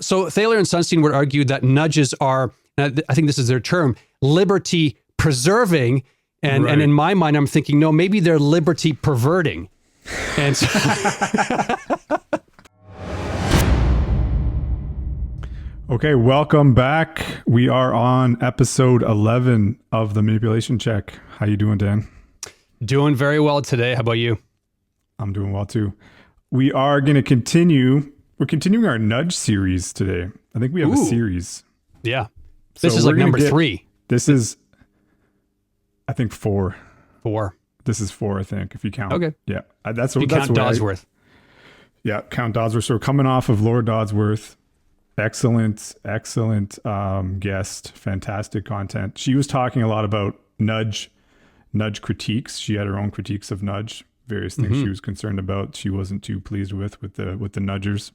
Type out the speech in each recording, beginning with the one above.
So Thaler and Sunstein would argue that nudges are, and I think this is their term, liberty preserving. And in my mind, I'm thinking, no, maybe they're liberty perverting. And so Okay, welcome back. We are on episode 11 of the Manipulation Check. How you doing, Dan? Doing very well today. How about you? I'm doing well too. We are going to continue. We're continuing our nudge series today. I think we have a series. Yeah. This is like number 3. This is, I think, 4. 4. This is 4, I think, if you count. Okay. Yeah. That's what. You count Dodsworth. Yeah, count Dodsworth. So we're coming off of Laura Dodsworth. Excellent guest. Fantastic content. She was talking a lot about nudge critiques. She had her own critiques of nudge. Various things she was concerned about. She wasn't too pleased with the nudgers.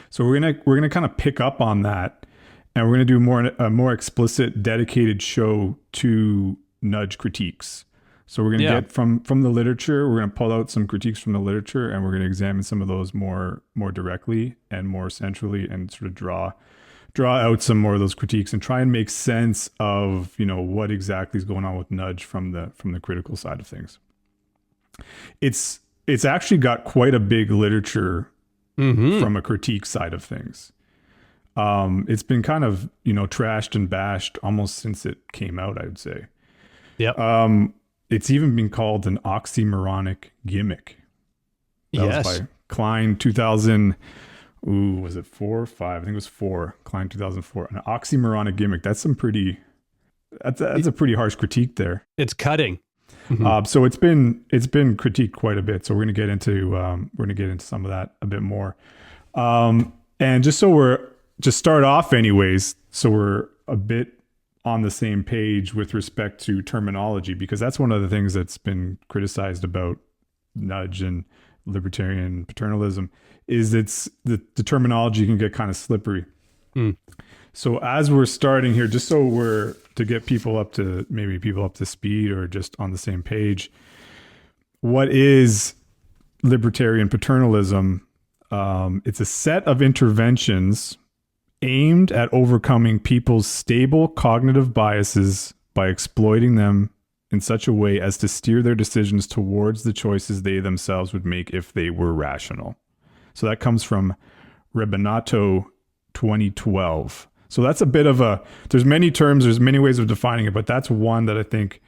So we're gonna kind of pick up on that, and we're gonna do a more explicit, dedicated show to nudge critiques. So we're gonna get from the literature. We're gonna pull out some critiques from the literature, and we're gonna examine some of those more directly and more centrally, and sort of draw out some more of those critiques and try and make sense of what exactly is going on with nudge from the critical side of things. It's actually got quite a big literature from a critique side of things. It's been kind of trashed and bashed almost since it came out, I would say. Yeah. It's even been called an oxymoronic gimmick. That was by Klein 2000. Was it 4 or 5? I think it was 4. Klein 2004. An oxymoronic gimmick. That's a pretty harsh critique there. It's cutting. So it's been critiqued quite a bit. So we're gonna get into some of that a bit more. And just start off anyways. So we're a bit on the same page with respect to terminology, because that's one of the things that's been criticized about nudge and libertarian paternalism is the terminology can get kind of slippery. So as we're starting here, just so we're to get people up to speed or just on the same page, what is libertarian paternalism? It's a set of interventions aimed at overcoming people's stable cognitive biases by exploiting them in such a way as to steer their decisions towards the choices they themselves would make if they were rational. So that comes from Rebinato 2012. So that's a bit of there's many terms, there's many ways of defining it, but that's one that I think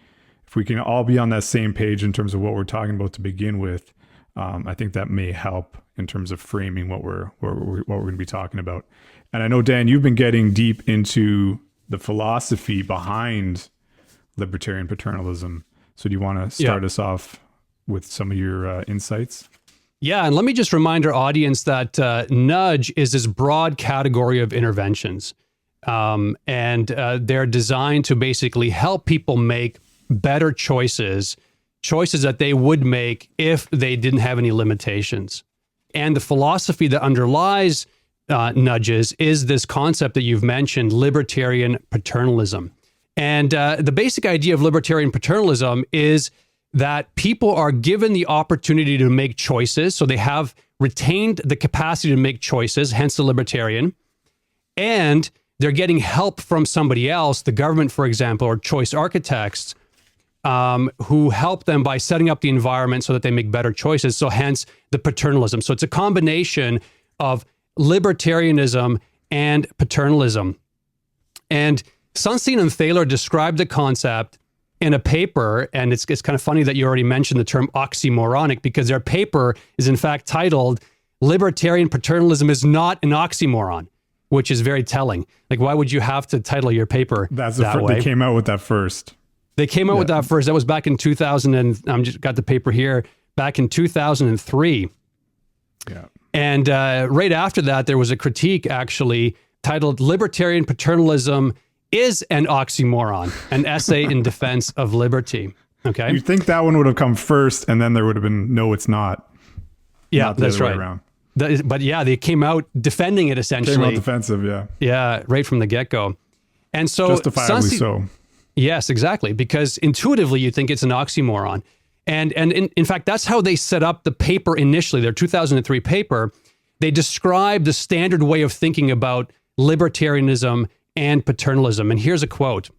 if we can all be on that same page in terms of what we're talking about to begin with, I think that may help in terms of framing what we're going to be talking about. And I know, Dan, you've been getting deep into the philosophy behind libertarian paternalism. So do you want to start us off with some of your insights? Yeah, and let me just remind our audience that nudge is this broad category of interventions. And they're designed to basically help people make better choices that they would make if they didn't have any limitations. And the philosophy that underlies nudges is this concept that you've mentioned, libertarian paternalism. And the basic idea of libertarian paternalism is that people are given the opportunity to make choices. So they have retained the capacity to make choices, hence the libertarian. And they're getting help from somebody else, the government, for example, or choice architects, who help them by setting up the environment so that they make better choices. So hence the paternalism. So it's a combination of libertarianism and paternalism. And Sunstein and Thaler described the concept in a paper, and it's kind of funny that you already mentioned the term oxymoronic, because their paper is in fact titled "Libertarian Paternalism is Not an Oxymoron," which is very telling. Like, why would you have to title your paper that way? They came out with that first. They came out with that first. That was back in 2000, and I'm just got the paper here, back in 2003. Yeah. And right after that, there was a critique actually titled "Libertarian Paternalism is an Oxymoron, an essay in defense of liberty." Okay. You'd think that one would have come first, and then there would have been, no, it's not. Yeah, not that's right. But yeah, they came out defending it essentially. Came out defensive, yeah. Yeah, right from the get-go. And so justifiably so. Yes, exactly. Because intuitively you think it's an oxymoron. And in fact, that's how they set up the paper initially, their 2003 paper. they describe the standard way of thinking about libertarianism and paternalism. And here's a quote.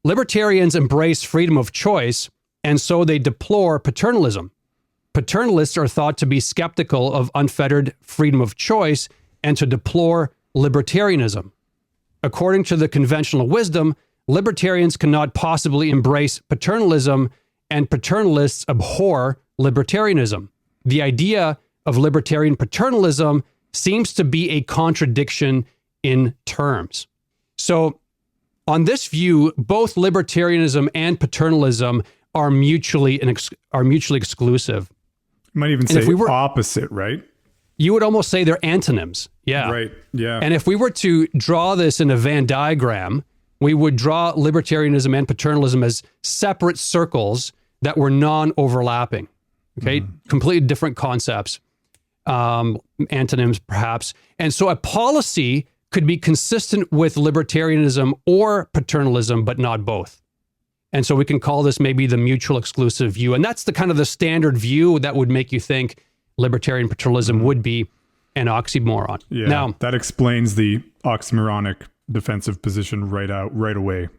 Libertarians embrace freedom of choice, and so they deplore paternalism. Paternalists are thought to be skeptical of unfettered freedom of choice and to deplore libertarianism. According to the conventional wisdom, libertarians cannot possibly embrace paternalism, and paternalists abhor libertarianism. The idea of libertarian paternalism seems to be a contradiction in terms. So, on this view, both libertarianism and paternalism are mutually exclusive. You might even say opposite, right? You would almost say they're antonyms. Yeah. Right. Yeah. And if we were to draw this in a Venn diagram, we would draw libertarianism and paternalism as separate circles that were non-overlapping. Okay. Completely different concepts, antonyms perhaps. And so a policy could be consistent with libertarianism or paternalism, but not both. And so we can call this maybe the mutual exclusive view. And that's the kind of the standard view that would make you think libertarian paternalism would be an oxymoron. Yeah, now, that explains the oxymoronic defensive position right away.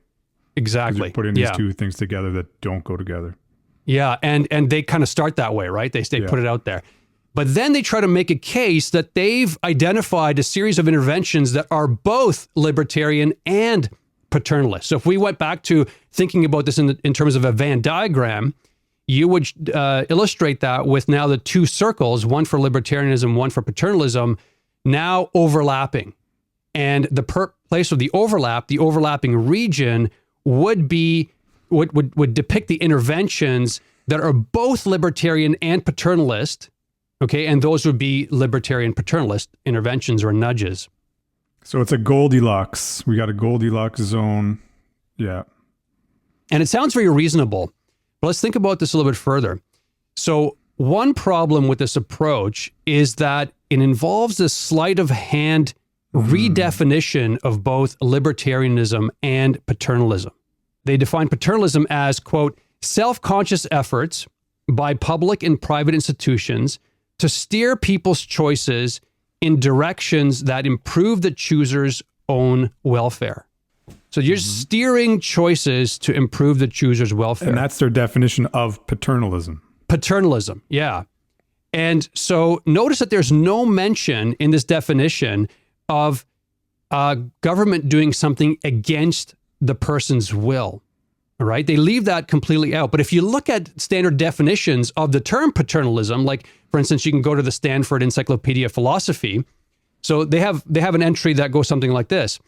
Exactly. You're putting these two things together that don't go together. Yeah, and they kind of start that way, right? They put it out there. But then they try to make a case that they've identified a series of interventions that are both libertarian and paternalist. So if we went back to thinking about this in terms of a Venn diagram, you would illustrate that with now the two circles, one for libertarianism, one for paternalism, now overlapping. And the place of the overlap, the overlapping region, would depict the interventions that are both libertarian and paternalist. Okay, and those would be libertarian paternalist interventions or nudges. So it's a Goldilocks. We got a Goldilocks zone. Yeah. And it sounds very reasonable, but let's think about this a little bit further. So one problem with this approach is that it involves a sleight of hand redefinition of both libertarianism and paternalism. They define paternalism as, quote, self-conscious efforts by public and private institutions to steer people's choices in directions that improve the chooser's own welfare. So you're steering choices to improve the chooser's welfare. And that's their definition of paternalism. Paternalism, yeah. And so notice that there's no mention in this definition of government doing something against the person's will. All right, they leave that completely out. But if you look at standard definitions of the term paternalism, like, for instance, you can go to the Stanford Encyclopedia of Philosophy. So they have an entry that goes something like this.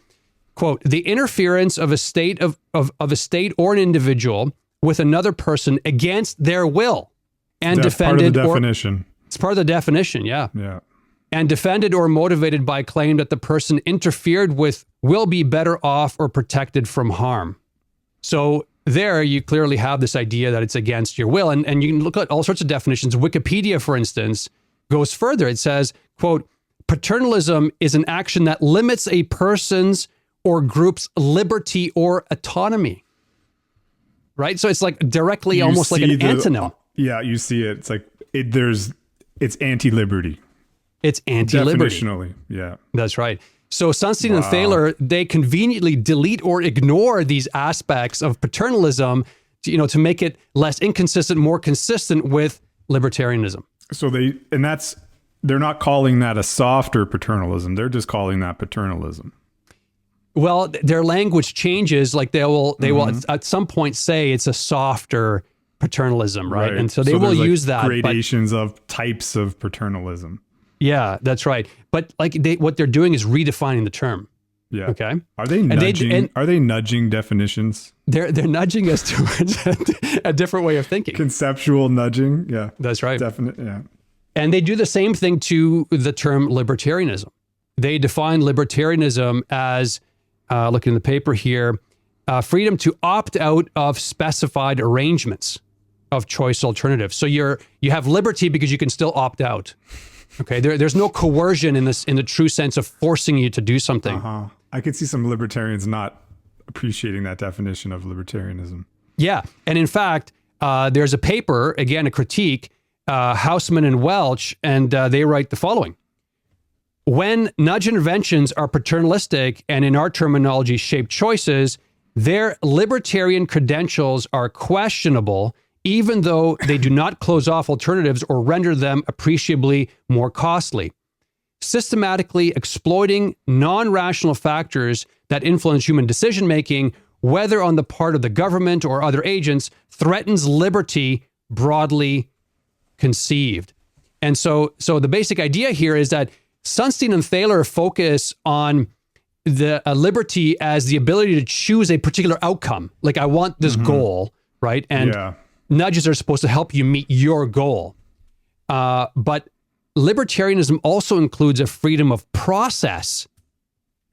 Quote, the interference of a state of a state or an individual with another person against their will and that's defended part of the definition. It's part of the definition, yeah. Yeah. And defended or motivated by claim that the person interfered with will be better off or protected from harm. So there you clearly have this idea that it's against your will. And you can look at all sorts of definitions. Wikipedia, for instance, goes further. It says, quote, paternalism is an action that limits a person's or group's liberty or autonomy. Right? So it's like directly You almost like an see antonym. Yeah, you see it. It's like it's anti-liberty. It's anti-liberty. Definitionally, yeah. That's right. So Sunstein and Thaler, they conveniently delete or ignore these aspects of paternalism, to make it less inconsistent, more consistent with libertarianism. So they're not calling that a softer paternalism. They're just calling that paternalism. Well, their language changes. Like they will at some point say it's a softer paternalism, right? And so they will use that. Gradations of types of paternalism. Yeah, that's right. But what they're doing is redefining the term. Yeah. Okay. Are they nudging? Are they nudging definitions? They're nudging us towards a different way of thinking. Conceptual nudging. Yeah. That's right. Definitely. Yeah. And they do the same thing to the term libertarianism. They define libertarianism as, looking at the paper here, freedom to opt out of specified arrangements of choice alternatives. So you have liberty because you can still opt out. Okay, there's no coercion in the true sense of forcing you to do something. I could see some libertarians not appreciating that definition of libertarianism. Yeah, and in fact, there's a paper, again, a critique, Hausman and Welch, and they write the following. when nudge interventions are paternalistic and, in our terminology, shaped choices, their libertarian credentials are questionable, even though they do not close off alternatives or render them appreciably more costly. Systematically exploiting non-rational factors that influence human decision-making, whether on the part of the government or other agents, threatens liberty broadly conceived. And so the basic idea here is that Sunstein and Thaler focus on the liberty as the ability to choose a particular outcome. Like, I want this goal, right? And nudges are supposed to help you meet your goal. But libertarianism also includes a freedom of process,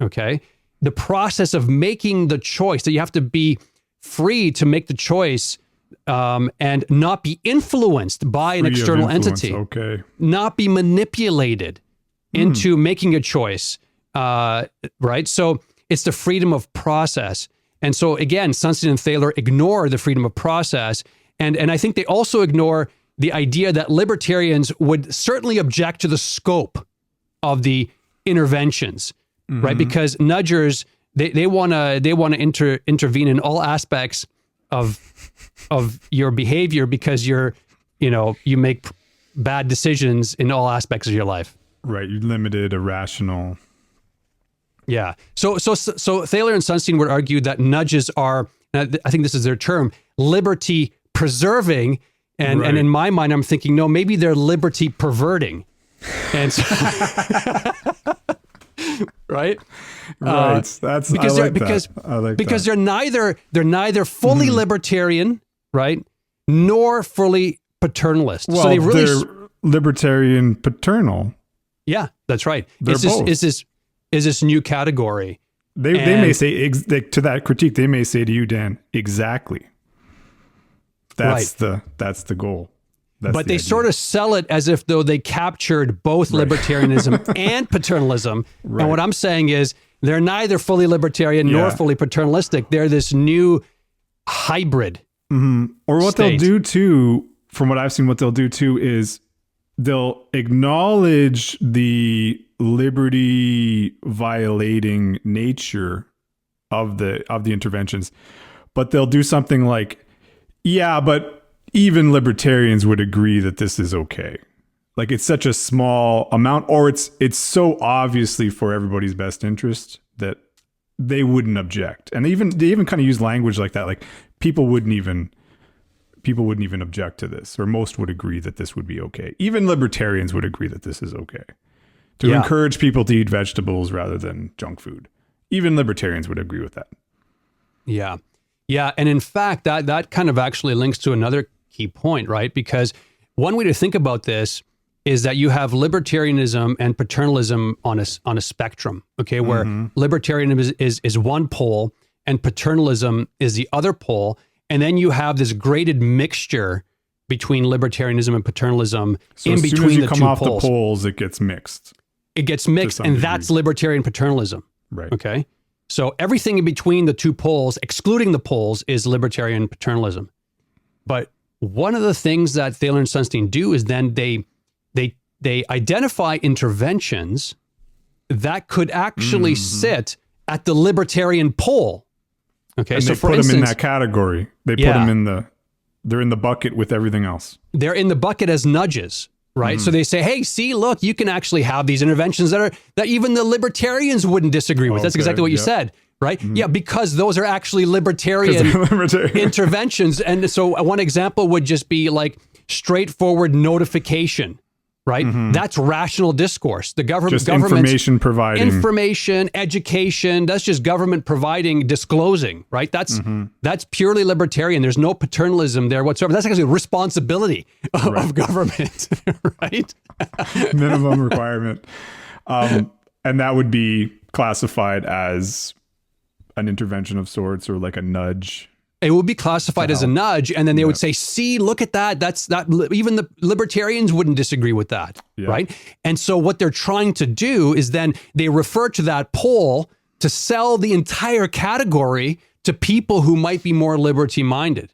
okay? The process of making the choice, that you have to be free to make the choice and not be influenced by an external entity. Okay. Not be manipulated into making a choice, right? So it's the freedom of process. And so again, Sunstein and Thaler ignore the freedom of process. And I think they also ignore the idea that libertarians would certainly object to the scope of the interventions, right? Because nudgers, they want to intervene in all aspects of your behavior because you make bad decisions in all aspects of your life. Right, you limited, irrational. Yeah. So Thaler and Sunstein would argue that nudges are, and I think this is their term, liberty preserving. And in my mind, I'm thinking, no, maybe they're liberty perverting. And so, right? Right. That's because they're neither fully libertarian, right, nor fully paternalist. Well, so they're libertarian paternal. Yeah, that's right. They're both. Is this new category? They may say to that critique. They may say to you, Dan, exactly. That's the goal. But they sort of sell it as if though they captured both libertarianism and paternalism. Right. And what I'm saying is they're neither fully libertarian nor fully paternalistic. They're this new hybrid. Or what they'll do too, from what I've seen, what they'll do too is they'll acknowledge the liberty violating nature of the interventions, but they'll do something like, yeah, but even libertarians would agree that this is okay. Like, it's such a small amount, or it's so obviously for everybody's best interest that they wouldn't object. And they even kind of use language like that. Like, people wouldn't even object to this, or most would agree that this would be okay. Even libertarians would agree that this is okay. To encourage people to eat vegetables rather than junk food. Even libertarians would agree with that. Yeah. Yeah. And in fact, that kind of actually links to another key point, right? Because one way to think about this is that you have libertarianism and paternalism on a spectrum, okay, where libertarianism is one pole and paternalism is the other pole. And then you have this graded mixture between libertarianism and paternalism so in between between as you the come two off poles. The poles, it gets mixed. It gets mixed, and that's libertarian paternalism. Right. Okay. So everything in between the two poles, excluding the poles, is libertarian paternalism. But one of the things that Thaler and Sunstein do is then they identify interventions that could actually sit at the libertarian pole. Okay, and so they for put instance, them in that category. They put them they're in the bucket with everything else. They're in the bucket as nudges, right? So they say, hey, see, look, you can actually have these interventions that even the libertarians wouldn't disagree with. That's exactly what you said, right? Yeah, because those are actually libertarian interventions. And so one example would just be like straightforward notification, right? That's rational discourse. The government, information providing, information, education. That's just government providing, disclosing, right? That's purely libertarian. There's no paternalism there whatsoever. That's actually a responsibility of government, right? Minimum requirement, and that would be classified as an intervention of sorts, or like a nudge. It would be classified as a nudge, and then they would say, see, look at that. Even the libertarians wouldn't disagree with that, right? And so what they're trying to do is then they refer to that pole to sell the entire category to people who might be more liberty-minded.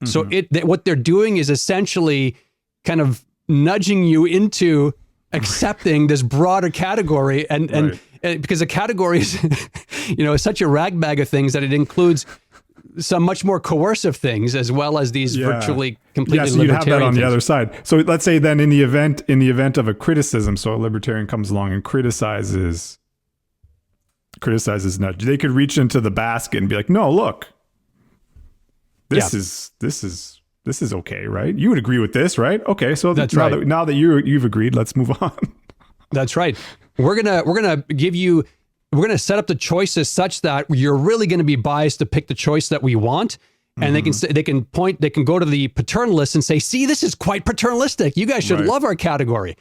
So what they're doing is essentially kind of nudging you into accepting this broader category, and because the category is, is such a rag bag of things that it includes some much more coercive things as well as these virtually completely so you'd have that on the things. other side. So let's say then in the event of a criticism, so a libertarian comes along and criticizes nudge, they could reach into the basket and be like, no, look, this is okay, right? You would agree with this, right? Okay, so that's now that you've agreed, let's move on. That's right. We're gonna set up the choices such that you're really going to be biased to pick the choice that we want, and they can go to the paternalists and say, see, this is quite paternalistic. You guys should love our category.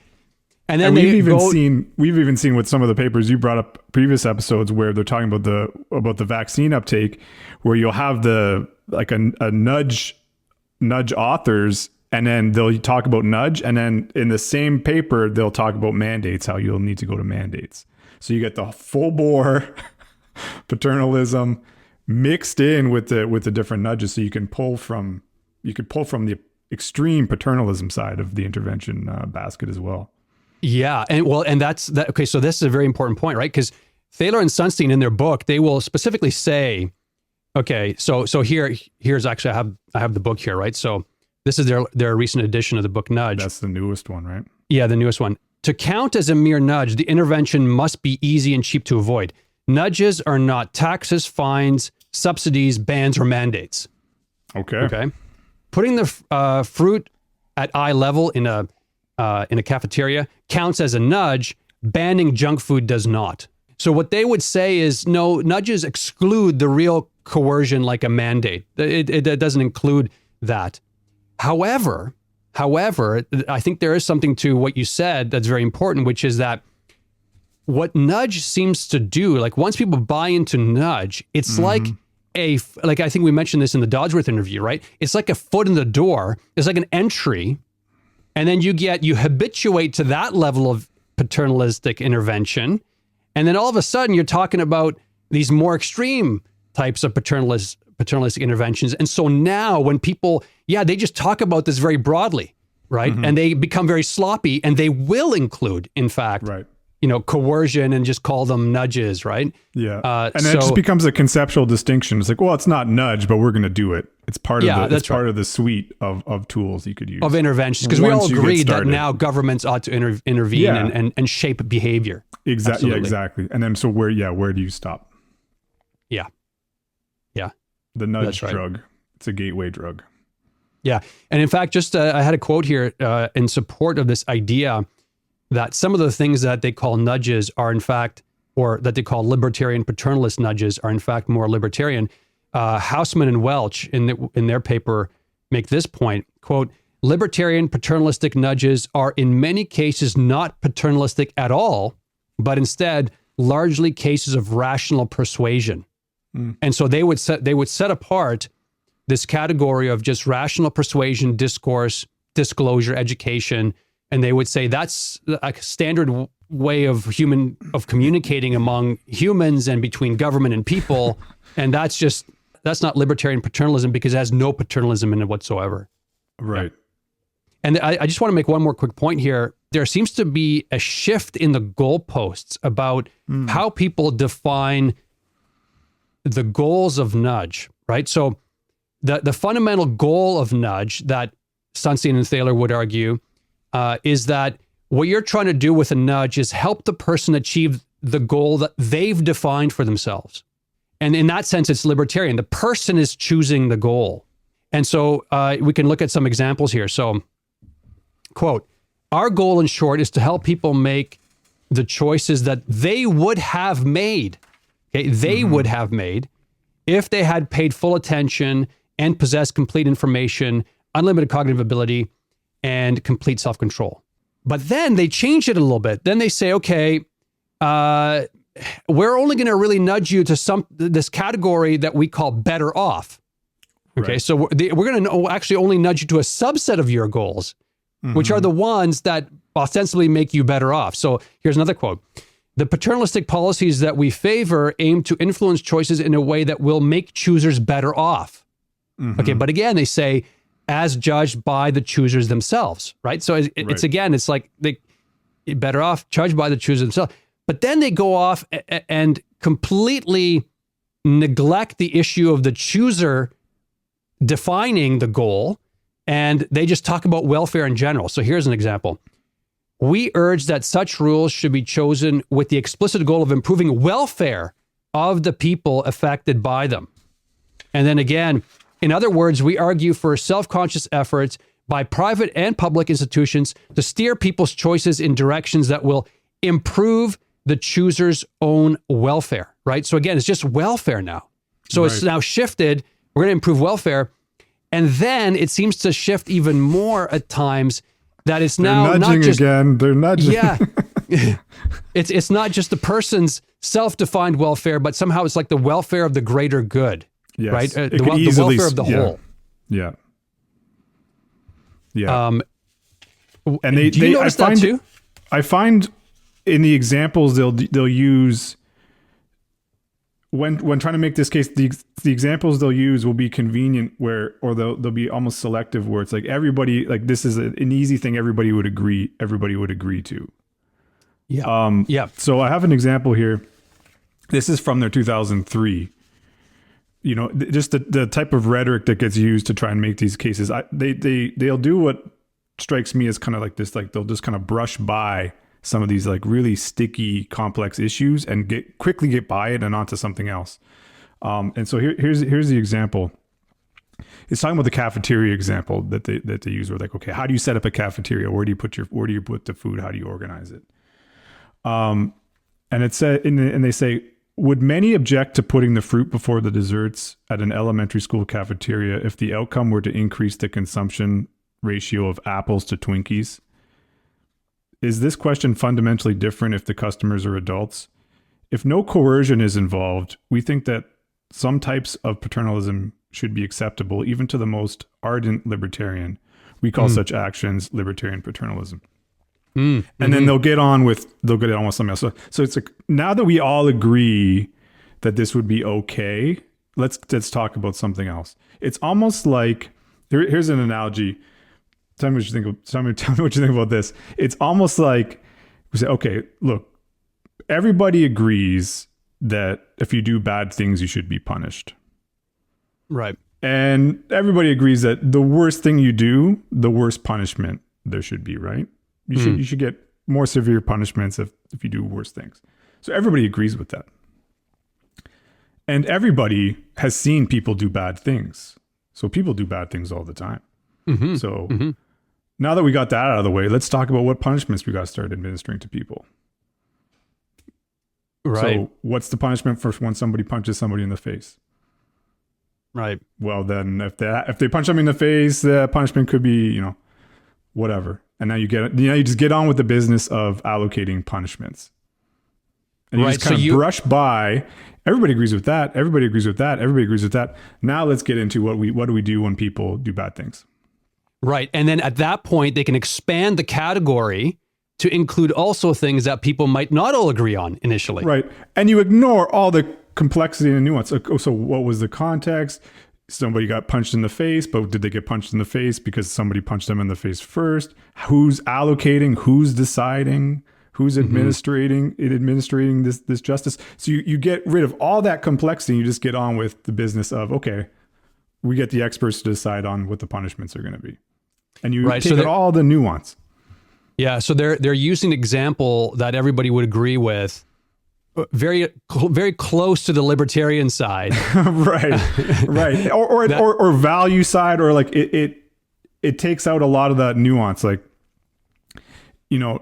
And then we've even seen with some of the papers you brought up previous episodes where they're talking about the vaccine uptake, where you'll have a nudge authors, and then they'll talk about nudge, and then in the same paper they'll talk about mandates, how you'll need to go to mandates. So you get the full bore paternalism mixed in with the different nudges, so you can pull from the extreme paternalism side of the intervention basket as well. Yeah, and that's that. Okay, so this is a very important point, right? Because Thaler and Sunstein in their book, they will specifically say, okay, so here's actually I have the book here, right? So this is their recent edition of the book Nudge. That's the newest one, right? Yeah, the newest one. To count as a mere nudge, the intervention must be easy and cheap to avoid. Nudges are not taxes, fines, subsidies, bans, or mandates. Okay. Putting the fruit at eye level in a cafeteria counts as a nudge. Banning junk food does not. So what they would say is, no, nudges exclude the real coercion like a mandate. It doesn't include that. However, I think there is something to what you said that's very important, which is that what nudge seems to do, like once people buy into nudge, it's like I think we mentioned this in the Dodsworth interview, right? It's like a foot in the door. It's like an entry. And then you habituate to that level of paternalistic intervention. And then all of a sudden you're talking about these more extreme types of paternalistic interventions. And so now when people, they just talk about this very broadly, right? And they become very sloppy, and they will include, in fact, coercion and just call them nudges, right? Yeah. And it just becomes a conceptual distinction. It's like, well, it's not nudge, but we're going to do it. It's part of the suite of tools you could use. Of interventions, because we all agree that now governments ought to intervene and shape behavior. Exactly. Yeah, exactly. And then so where do you stop? Yeah. The nudge drug. It's a gateway drug. Yeah. And in fact, just I had a quote here in support of this idea that some of the things that they call nudges are in fact, or that they call libertarian paternalist nudges are in fact more libertarian. Hausman and Welch in their paper make this point, quote, libertarian paternalistic nudges are in many cases not paternalistic at all, but instead largely cases of rational persuasion. And so they would set apart this category of just rational persuasion, discourse, disclosure, education, and they would say that's a standard way of communicating among humans and between government and people, and that's not libertarian paternalism because it has no paternalism in it whatsoever. Right. And I just want to make one more quick point here. There seems to be a shift in the goalposts about how people define the goals of nudge, right? So the fundamental goal of nudge that Sunstein and Thaler would argue is that what you're trying to do with a nudge is help the person achieve the goal that they've defined for themselves. And in that sense, it's libertarian. The person is choosing the goal. And so we can look at some examples here. So, quote, our goal in short is to help people make the choices that they would have made. Okay, they would have made if they had paid full attention and possessed complete information, unlimited cognitive ability, and complete self-control. But then they change it a little bit. Then they say, okay, we're only going to really nudge you to this category that we call better off. Okay, right. So we're going to actually only nudge you to a subset of your goals, which are the ones that ostensibly make you better off. So here's another quote. The paternalistic policies that we favor aim to influence choices in a way that will make choosers better off. Okay, but again, they say, as judged by the choosers themselves, right? So it's like better off charged by the chooser themselves. But then they go off and completely neglect the issue of the chooser defining the goal, and they just talk about welfare in general. So here's an example. We urge that such rules should be chosen with the explicit goal of improving welfare of the people affected by them. And then again, in other words, we argue for self-conscious efforts by private and public institutions to steer people's choices in directions that will improve the chooser's own welfare, right? So again, it's just welfare now. So It's now shifted. We're going to improve welfare. And then it seems to shift even more at times that it's now not just... They're nudging. Yeah. It's not just the person's self-defined welfare, but somehow it's like the welfare of the greater good, right? The welfare of the whole. Yeah. Yeah. And do you notice that too? I find in the examples they'll use when trying to make this case, the examples they'll use will be convenient or they'll be almost selective where it's like everybody, like this is an easy thing everybody would agree to. Yeah. So I have an example here. This is from their 2003. Just the type of rhetoric that gets used to try and make these cases. They'll do what strikes me as kind of like this, like they'll just kind of brush by some of these like really sticky, complex issues and quickly get by it and onto something else. And so here's the example. It's talking about the cafeteria example that they use. Where like, okay, how do you set up a cafeteria? Where do you put the food? How do you organize it? And it said, and they say, would many object to putting the fruit before the desserts at an elementary school cafeteria if the outcome were to increase the consumption ratio of apples to Twinkies? Is this question fundamentally different if the customers are adults? If no coercion is involved, we think that some types of paternalism should be acceptable, even to the most ardent libertarian. We call such actions libertarian paternalism. And then they'll get on with something else. So it's like, now that we all agree that this would be okay, let's talk about something else. It's almost like, here's an analogy. Tell me what you think about this. It's almost like we say, okay, look, everybody agrees that if you do bad things, you should be punished. Right. And everybody agrees that the worst thing you do, the worst punishment there should be, right? You should get more severe punishments if you do worse things. So everybody agrees with that. And everybody has seen people do bad things. So people do bad things all the time. Now that we got that out of the way, let's talk about what punishments we got to start administering to people. Right. So what's the punishment for when somebody punches somebody in the face? Right. Well, then if they punch them in the face, the punishment could be, whatever. And now you just get on with the business of allocating punishments. And you just kind of brush by. Everybody agrees with that. Everybody agrees with that. Everybody agrees with that. Now let's get into what do we do when people do bad things? Right. And then at that point, they can expand the category to include also things that people might not all agree on initially. Right. And you ignore all the complexity and nuance. So what was the context? Somebody got punched in the face, but did they get punched in the face because somebody punched them in the face first? Who's allocating? Who's deciding? Who's administrating this justice? So you get rid of all that complexity and you just get on with the business of, okay, we get the experts to decide on what the punishments are going to be. And you take out all the nuance. Yeah, so they're using an example that everybody would agree with, very close to the libertarian side. right. Or value side, or like it takes out a lot of that nuance. Like, you're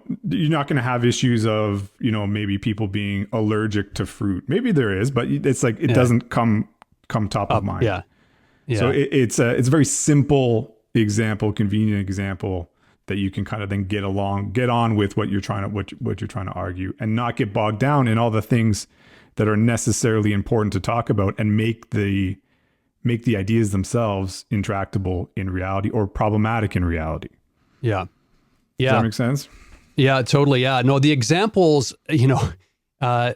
not going to have issues of, maybe people being allergic to fruit. Maybe there is, but it's like, it doesn't come top of mind. Yeah. So it's a very simple example, convenient example that you can kind of then get on with what you're trying to argue, and not get bogged down in all the things that are necessarily important to talk about, and make the ideas themselves intractable in reality or problematic in reality. Yeah. Does that make sense? Yeah, totally. Yeah. No, the examples, the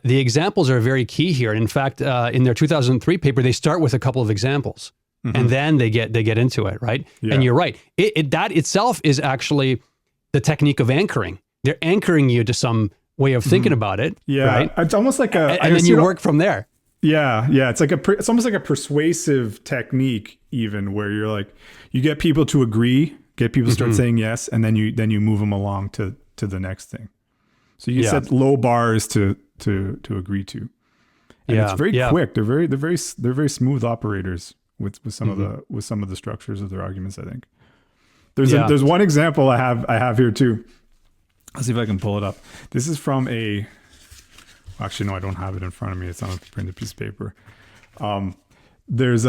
examples are very key here. And in fact, in their 2003 paper, they start with a couple of examples. And then they get into it, right? Yeah. And you're right. That itself is actually the technique of anchoring, they're anchoring you to some way of thinking about it. Yeah, right? It's almost like and then you work from there. Yeah, it's like it's almost like a persuasive technique, even, where you're like, you get people to agree, get people to start saying yes, and then you move them along to the next thing. So you set low bars to agree to, and it's very quick. They're very smooth operators with some of the structures of their arguments, I think. There's one example I have here too. Let's see if I can pull it up. This is from actually, no, I don't have it in front of me. It's on a printed piece of paper. There's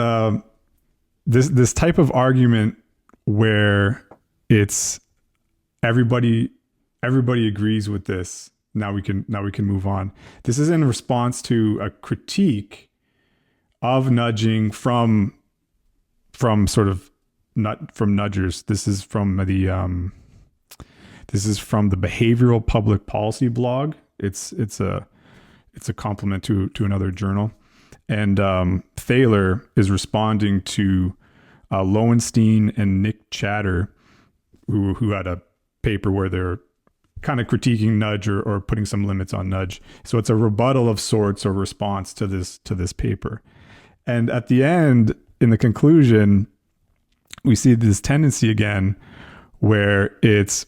this type of argument where it's everybody agrees with this. Now we can move on. This is in response to a critique of nudging from nudgers. This is from the Behavioral Public Policy blog. It's a compliment to another journal, and Thaler is responding to Lowenstein and Nick Chatter, who had a paper where they're kind of critiquing nudge or putting some limits on nudge. So it's a rebuttal of sorts or response to this paper. And at the end, in the conclusion, we see this tendency again where it's,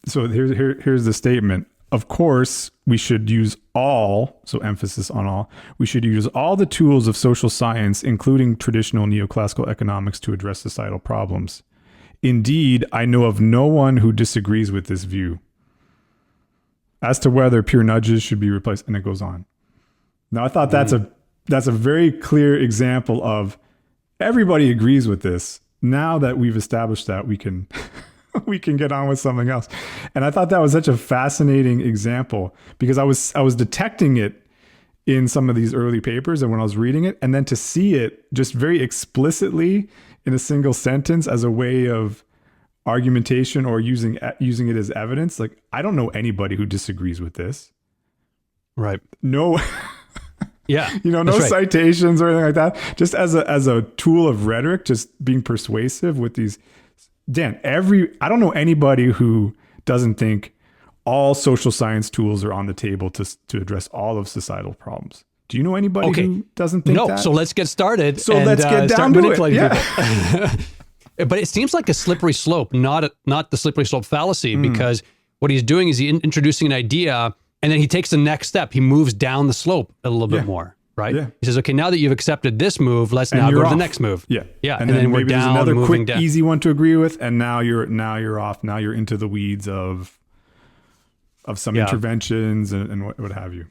so here's the statement. Of course, we should use all, so emphasis on all, we should use all the tools of social science, including traditional neoclassical economics, to address societal problems. Indeed, I know of no one who disagrees with this view. As to whether pure nudges should be replaced, and it goes on. Now, I thought that's a very clear example of everybody agrees with this. Now that we've established that, we can get on with something else. And I thought that was such a fascinating example, because I was detecting it in some of these early papers and when I was reading it, and then to see it just very explicitly in a single sentence as a way of argumentation or using it as evidence. Like, I don't know anybody who disagrees with this. Right. No. Yeah. No right. citations or anything like that. Just as a tool of rhetoric, just being persuasive with these. Dan, I don't know anybody who doesn't think all social science tools are on the table to address all of societal problems. Do you know anybody who doesn't think that? No, so let's get started. So let's get down to it. Yeah. But it seems like a slippery slope, not the slippery slope fallacy, because what he's doing is introducing an idea, and then he takes the next step. He moves down the slope a little bit more, right? Yeah. He says, okay, now that you've accepted this move, let's now go to the next move. Yeah. Yeah. And then we're maybe down, there's another moving quick, down. easy one to agree with, and now you're off. Now you're into the weeds of some interventions and what have you.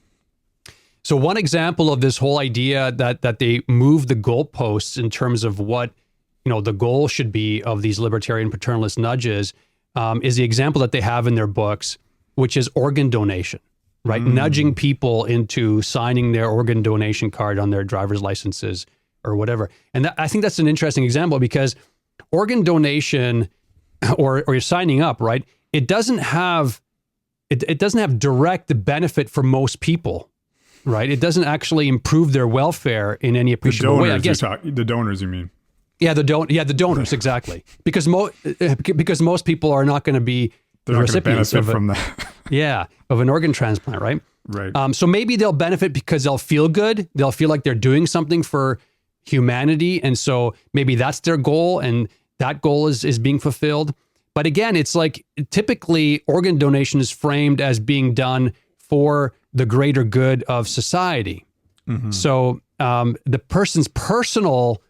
So one example of this whole idea that they move the goalposts in terms of what the goal should be of these libertarian paternalist nudges is the example that they have in their books, which is organ donation, right? Nudging people into signing their organ donation card on their driver's licenses or whatever. And I think that's an interesting example, because organ donation or you're signing up, right? It doesn't have direct benefit for most people. Right, it doesn't actually improve their welfare in any appreciable way. I guess the donors, you mean? Yeah, the donors, exactly. Because most people are not going to be recipients of from that. Of an organ transplant, right? Right. So maybe they'll benefit because they'll feel good. They'll feel like they're doing something for humanity, and so maybe that's their goal, and that goal is being fulfilled. But again, it's like typically organ donation is framed as being done for the greater good of society. So the person's personal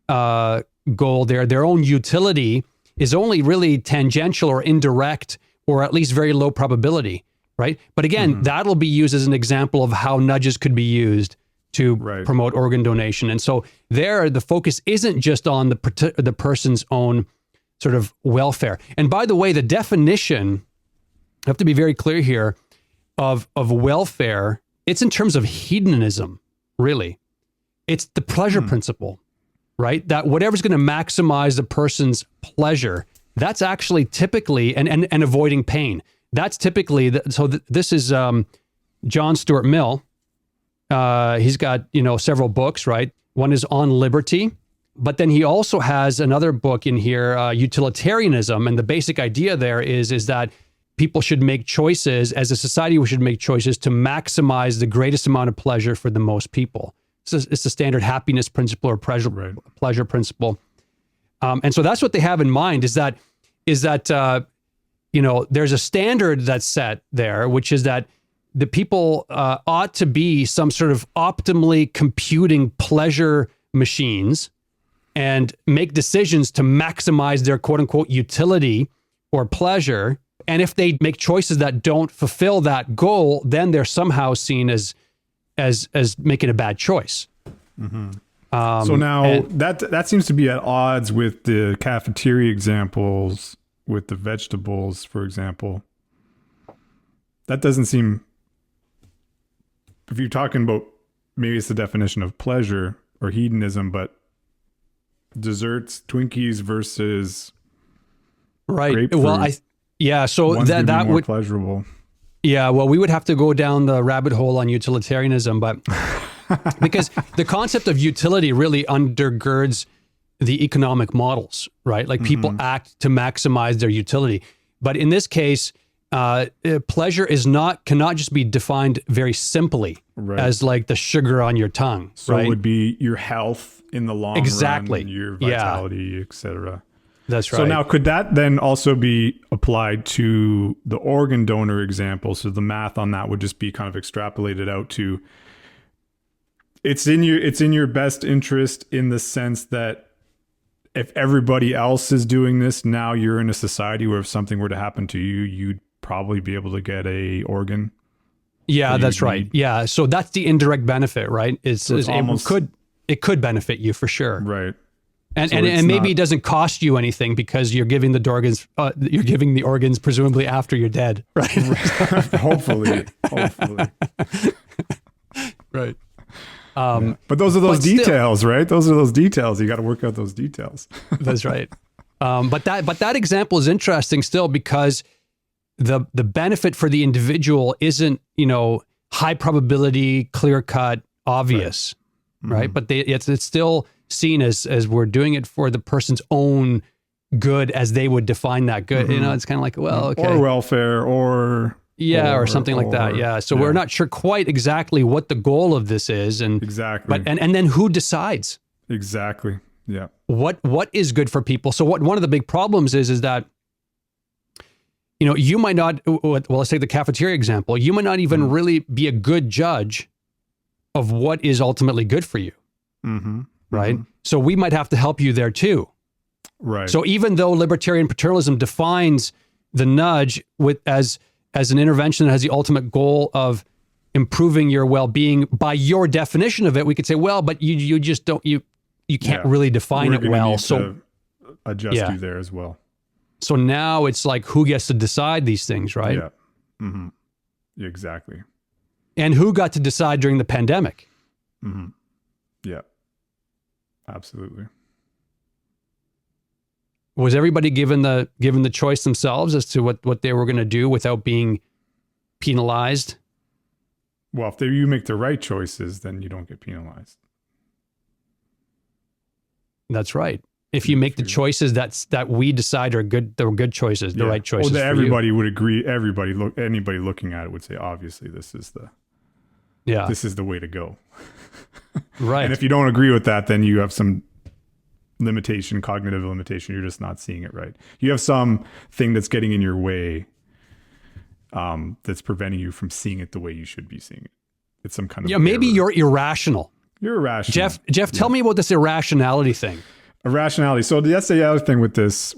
goal, their own utility, is only really tangential or indirect, or at least very low probability, right? But again, that'll be used as an example of how nudges could be used to promote organ donation. And so there, the focus isn't just on the person's own sort of welfare. And by the way, the definition, I have to be very clear here, of welfare, it's in terms of hedonism, really. It's the pleasure principle, right? That whatever's going to maximize the person's pleasure, that's actually typically, and avoiding pain. That's typically, this is John Stuart Mill. He's got, several books, right? One is On Liberty, but then he also has another book in here, Utilitarianism. And the basic idea there is that people should make choices, as a society, we should make choices to maximize the greatest amount of pleasure for the most people. It's the standard happiness principle or pleasure principle. And so that's what they have in mind is that there's a standard that's set there, which is that the people ought to be some sort of optimally computing pleasure machines and make decisions to maximize their quote unquote utility or pleasure. And if they make choices that don't fulfill that goal, then they're somehow seen as making a bad choice. Mm-hmm. So now that seems to be at odds with the cafeteria examples with the vegetables, for example. That doesn't seem, if you're talking about, maybe it's the definition of pleasure or hedonism, but desserts, Twinkies versus grapefruit. Well, so one's that more would pleasurable. Yeah, well, we would have to go down the rabbit hole on utilitarianism, but because the concept of utility really undergirds the economic models, right? Like people act to maximize their utility. But in this case, pleasure cannot just be defined very simply as like the sugar on your tongue. So right? It would be your health in the long run, your vitality, etc. That's right. So now could that then also be applied to the organ donor example? So the math on that would just be kind of extrapolated out to it's in your best interest in the sense that if everybody else is doing this, now you're in a society where if something were to happen to you, you'd probably be able to get a organ. Yeah, that's right. Yeah. So that's the indirect benefit, right? It could benefit you for sure. Right. And maybe it doesn't cost you anything because you're giving the organs presumably after you're dead, right? Hopefully. Right. But those are those details, right? Those are those details. You got to work out those details. That's right. But that example is interesting still because the benefit for the individual isn't, high probability, clear cut, obvious, right? But it's still seen as we're doing it for the person's own good as they would define that good. It's kind of like, well, okay. Or welfare or something like that. Yeah. So we're not sure quite exactly what the goal of this is. Exactly. But and then who decides? Exactly. Yeah. What is good for people? So one of the big problems is that, you might not, well, let's take the cafeteria example. You might not even really be a good judge of what is ultimately good for you. Mm-hmm. Right. So we might have to help you there too. Right. So even though libertarian paternalism defines the nudge as an intervention that has the ultimate goal of improving your well-being by your definition of it, we could say, well, but you just don't, you can't really define it well. So adjust you there as well. So now it's like, who gets to decide these things, right? Yeah. Mm-hmm. Exactly. And who got to decide during the pandemic? Mm-hmm. Yeah. Absolutely. Was everybody given the choice themselves as to what they were going to do without being penalized? Well, if you make the right choices, then you don't get penalized. That's right. If you make the choices that we decide are good, they're good choices, the right choices. Well, everybody would agree. Anybody looking at it would say, obviously, this is the way to go. Right. And if you don't agree with that, then you have some limitation, cognitive limitation. You're just not seeing it right. You have some thing that's getting in your way, that's preventing you from seeing it the way you should be seeing it. It's some kind of maybe error. you're irrational. You're irrational. Jeff, tell me about this irrationality thing. Irrationality. So that's the other thing with this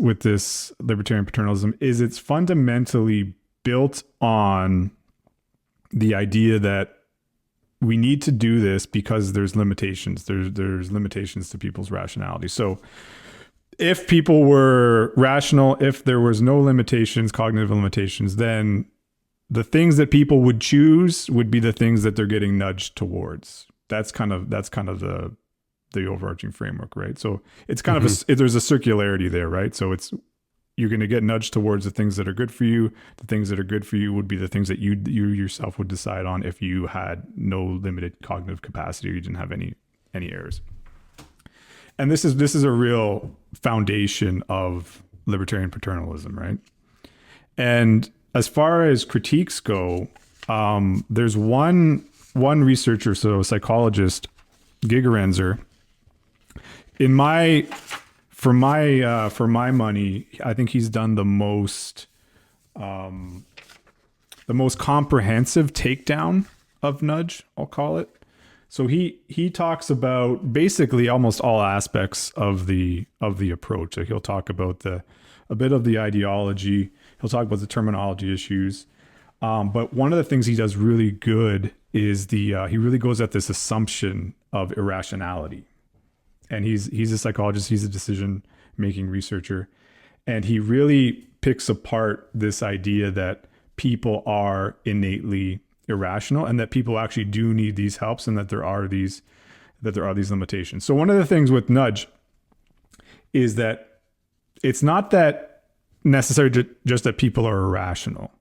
libertarian paternalism is it's fundamentally built on the idea that we need to do this because there's limitations. There's limitations to people's rationality. So if people were rational, if there was no limitations, cognitive limitations, then the things that people would choose would be the things that they're getting nudged towards. That's kind of the overarching framework, right? So it's kind of there's a circularity there, right? So you're going to get nudged towards the things that are good for you. The things that are good for you would be the things that you yourself would decide on if you had no limited cognitive capacity or you didn't have any errors. And this is a real foundation of libertarian paternalism, right? And as far as critiques go, there's one researcher, so a psychologist, Gigerenzer. For my money, I think he's done the most comprehensive takedown of nudge, I'll call it. So he talks about basically almost all aspects of the approach. So he'll talk about a bit of the ideology. He'll talk about the terminology issues. But one of the things he does really good is he really goes at this assumption of irrationality. And he's a psychologist, he's a decision-making researcher. And he really picks apart this idea that people are innately irrational and that people actually do need these helps and that there are these limitations. So one of the things with nudge is that it's not that necessarily just that people are irrational.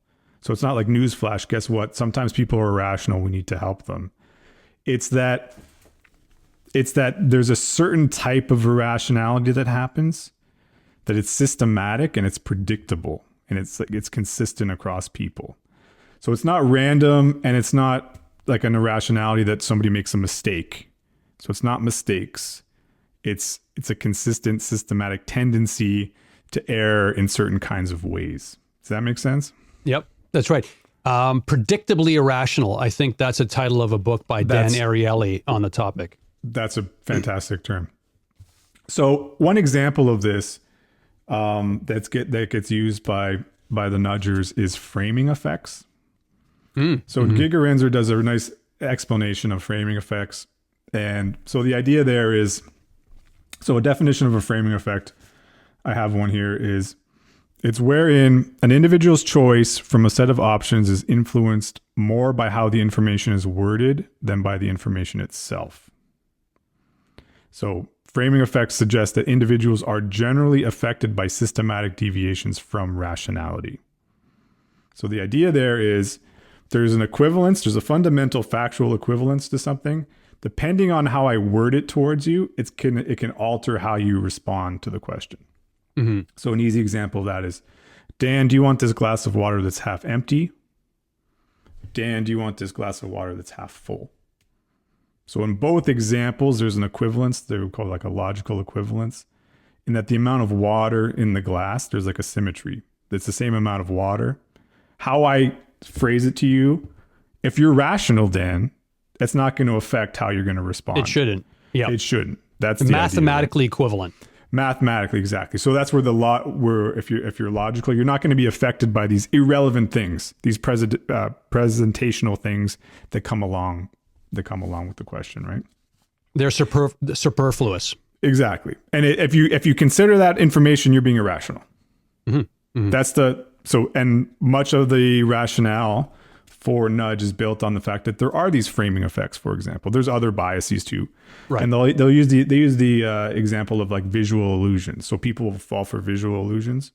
So it's not like newsflash, guess what? Sometimes people are irrational, we need to help them. It's that there's a certain type of irrationality that happens, that it's systematic and it's predictable and it's consistent across people. So it's not random and it's not like an irrationality that somebody makes a mistake. So it's not mistakes. It's a consistent, systematic tendency to err in certain kinds of ways. Does that make sense? Yep, that's right. Predictably irrational. I think that's a title of a book by Dan Ariely on the topic. That's a fantastic term. So one example of this that gets used by the nudgers is framing effects. Gigerenzer does a nice explanation of framing effects. And so the idea there is, so a definition of a framing effect, I have one here, is it's wherein an individual's choice from a set of options is influenced more by how the information is worded than by the information itself. So framing effects suggest that individuals are generally affected by systematic deviations from rationality. So the idea there is there's an equivalence, there's a fundamental factual equivalence to something. Depending on how I word it towards you, it can alter how you respond to the question. Mm-hmm. So an easy example of that is, Dan, do you want this glass of water that's half empty? Dan, do you want this glass of water that's half full? So in both examples, there's an equivalence. They would call it like a logical equivalence, in that the amount of water in the glass, there's like a symmetry. It's the same amount of water. How I phrase it to you, if you're rational, Dan, it's not going to affect how you're going to respond. It shouldn't. Yeah, it shouldn't. That's the mathematically idea, right? equivalent. Mathematically, exactly. So that's where if you're logical, you're not going to be affected by these irrelevant things, these presentational things that come along with the question, right? They're superfluous. Exactly. And if you consider that information, you're being irrational. Mm-hmm. Mm-hmm. And much of the rationale for nudge is built on the fact that there are these framing effects, for example. There's other biases too. Right. And they'll use the example of like visual illusions. So people will fall for visual illusions,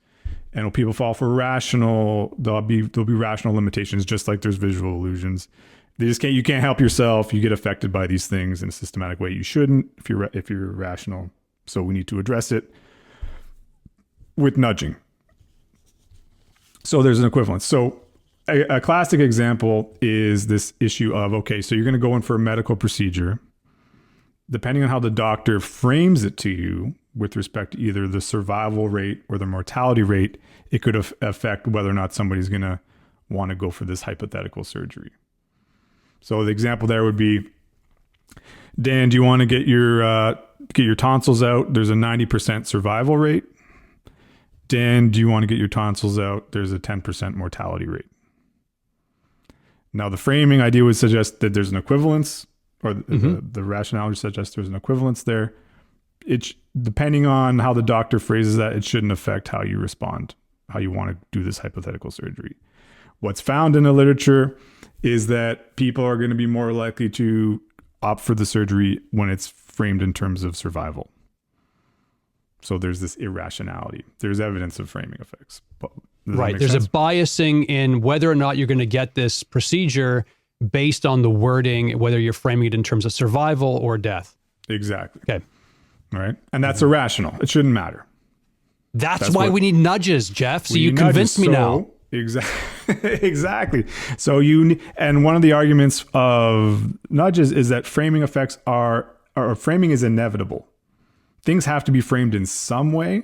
and when people fall for rational, there'll be rational limitations, just like there's visual illusions. You can't help yourself. You get affected by these things in a systematic way. You shouldn't if you're rational. So we need to address it with nudging. So there's an equivalence. So a classic example is this issue of, okay, so you're going to go in for a medical procedure. Depending on how the doctor frames it to you with respect to either the survival rate or the mortality rate, it could affect whether or not somebody's going to want to go for this hypothetical surgery. So the example there would be, Dan, do you want to get your tonsils out? There's a 90% survival rate. Dan, do you want to get your tonsils out? There's a 10% mortality rate. Now, the framing idea would suggest that there's an equivalence, or the rationality suggests there's an equivalence there. Depending on how the doctor phrases that, it shouldn't affect how you respond, how you want to do this hypothetical surgery. What's found in the literature is that people are going to be more likely to opt for the surgery when it's framed in terms of survival. So there's this irrationality. There's evidence of framing effects. Right. There's a biasing in whether or not you're going to get this procedure based on the wording, whether you're framing it in terms of survival or death. Exactly. Okay. All right. And that's irrational. It shouldn't matter. That's why we need nudges, Jeff. So you convinced me now. Exactly. Exactly. So and one of the arguments of nudges is that framing effects or framing is inevitable. Things have to be framed in some way.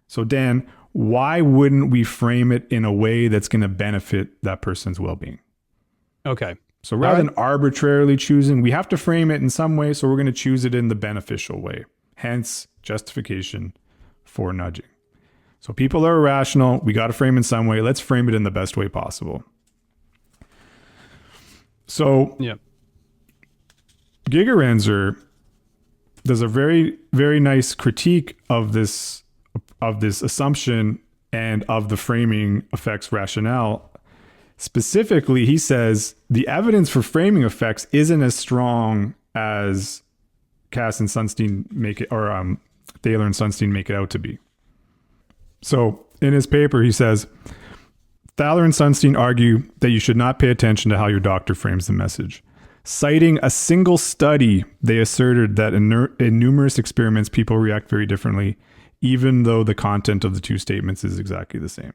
So Dan, why wouldn't we frame it in a way that's going to benefit that person's well-being? Okay. So rather than arbitrarily choosing, we have to frame it in some way. So we're going to choose it in the beneficial way. Hence justification for nudging. So people are irrational. We got to frame in some way. Let's frame it in the best way possible. So Gigerenzer does a very, very nice critique of this assumption and of the framing effects rationale. Specifically, he says the evidence for framing effects isn't as strong as Cass and Sunstein make it, or Thaler and Sunstein make it out to be. So in his paper, he says, Thaler and Sunstein argue that you should not pay attention to how your doctor frames the message. Citing a single study, they asserted that in numerous experiments, people react very differently, even though the content of the two statements is exactly the same.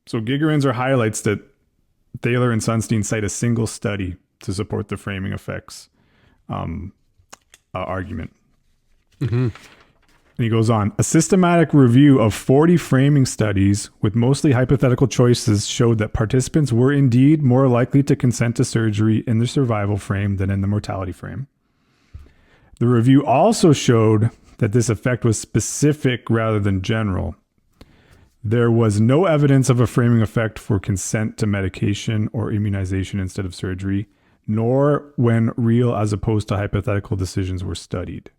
So Gigerenzer highlights that Thaler and Sunstein cite a single study to support the framing effects argument. Mm-hmm. And he goes on, a systematic review of 40 framing studies with mostly hypothetical choices showed that participants were indeed more likely to consent to surgery in the survival frame than in the mortality frame. The review also showed that this effect was specific rather than general. There was no evidence of a framing effect for consent to medication or immunization instead of surgery, nor when real as opposed to hypothetical decisions were studied.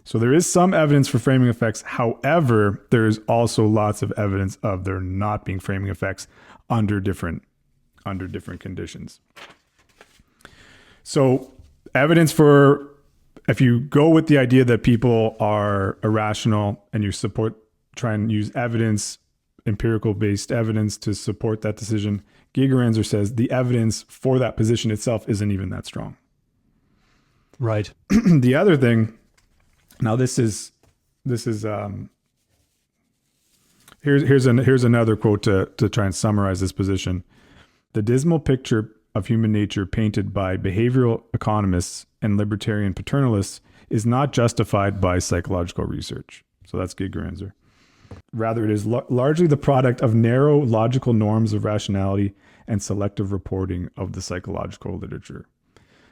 So there is some evidence for framing effects. However, there is also lots of evidence of there not being framing effects under different conditions. So evidence for, if you go with the idea that people are irrational and you try and use evidence, empirical based evidence to support that decision, Gigerenzer says the evidence for that position itself isn't even that strong. Right. The other thing, now here's another quote to try and summarize this position. The dismal picture of human nature painted by behavioral economists and libertarian paternalists is not justified by psychological research. So that's Gigerenzer. Rather, it is largely the product of narrow logical norms of rationality and selective reporting of the psychological literature.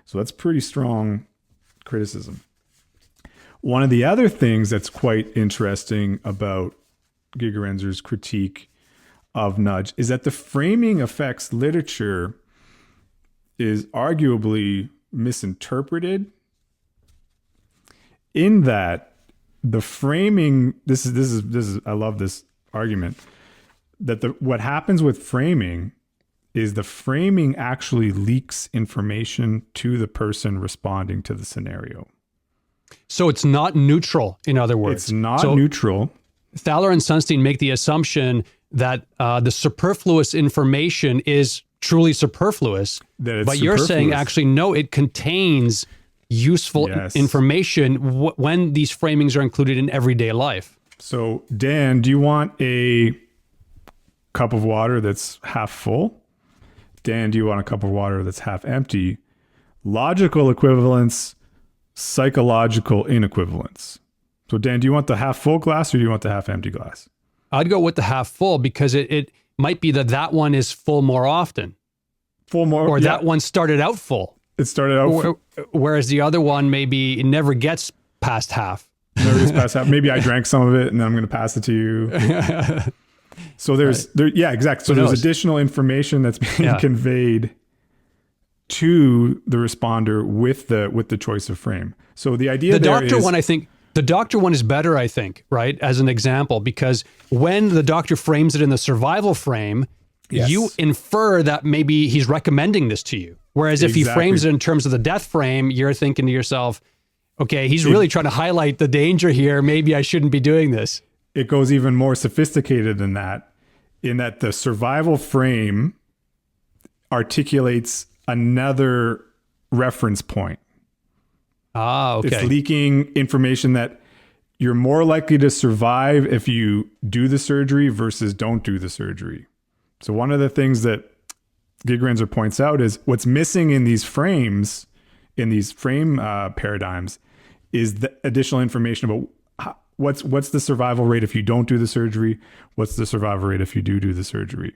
So that's pretty strong criticism. One of the other things that's quite interesting about Gigerenzer's critique of nudge is that the framing effects literature is arguably misinterpreted, in that the framing, this is I love this argument, that what happens with framing is the framing actually leaks information to the person responding to the scenario. So it's not neutral, in other words. It's not neutral. Thaler and Sunstein make the assumption that the superfluous information is truly superfluous. But you're saying, actually, no, it contains useful information when these framings are included in everyday life. So, Dan, do you want a cup of water that's half full? Dan, do you want a cup of water that's half empty? Logical equivalence, psychological inequivalence. So Dan, do you want the half full glass or do you want the half empty glass? I'd go with the half full because it might be that one is full more often. Or that one started out full. It started out full. Whereas the other one, maybe it never gets past half. Never gets past half. Maybe I drank some of it and then I'm going to pass it to you. So exactly. So there's additional information that's being conveyed to the responder with the choice of frame. So the idea the doctor one is better, I think, right? As an example, because when the doctor frames it in the survival frame, you infer that maybe he's recommending this to you. Whereas if he frames it in terms of the death frame, you're thinking to yourself, okay, he's really trying to highlight the danger here. Maybe I shouldn't be doing this. It goes even more sophisticated than that, in that the survival frame articulates another reference point. Okay. It's leaking information that you're more likely to survive if you do the surgery versus don't do the surgery. So one of the things that Gigerenzer points out is what's missing in these frames, in these frame paradigms, is the additional information about what's the survival rate if you don't do the surgery, what's the survival rate if you do the surgery.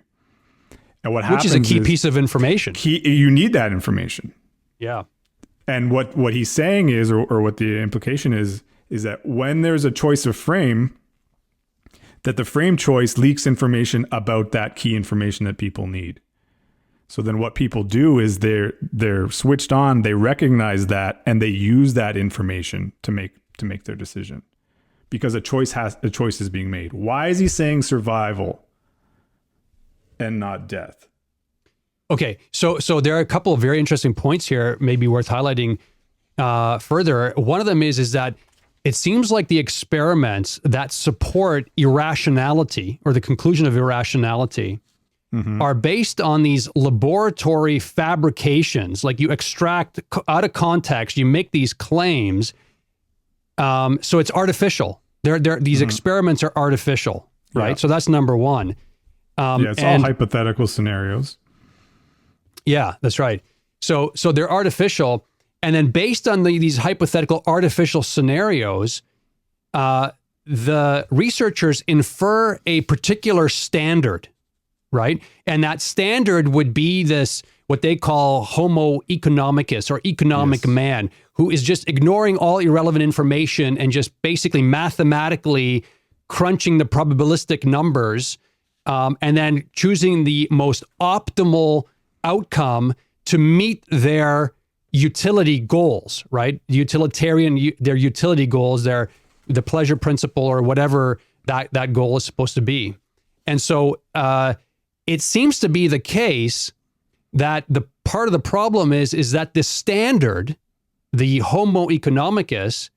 And what happens is a key piece of information. You need that information. Yeah. And what he's saying is, or what the implication is that when there's a choice of frame, that the frame choice leaks information about that key information that people need. So then what people do is they're switched on, they recognize that, and they use that information to make their decision. Because a choice is being made. Why is he saying survival and not death? Okay, so there are a couple of very interesting points here, maybe worth highlighting further. One of them is that it seems like the experiments that support irrationality or the conclusion of irrationality are based on these laboratory fabrications. Like you extract out of context, you make these claims. So it's artificial. These experiments are artificial, right? Yeah. So that's number one. It's all hypothetical scenarios. Yeah, that's right. So they're artificial. And then based on these hypothetical artificial scenarios, the researchers infer a particular standard, right? And that standard would be this, what they call homo economicus, or economic man, who is just ignoring all irrelevant information and just basically mathematically crunching the probabilistic numbers, and then choosing the most optimal outcome to meet their utility goals, right? Their utility goals, the pleasure principle, or whatever that goal is supposed to be. And so it seems to be the case that the part of the problem is that the standard, the homo economicus,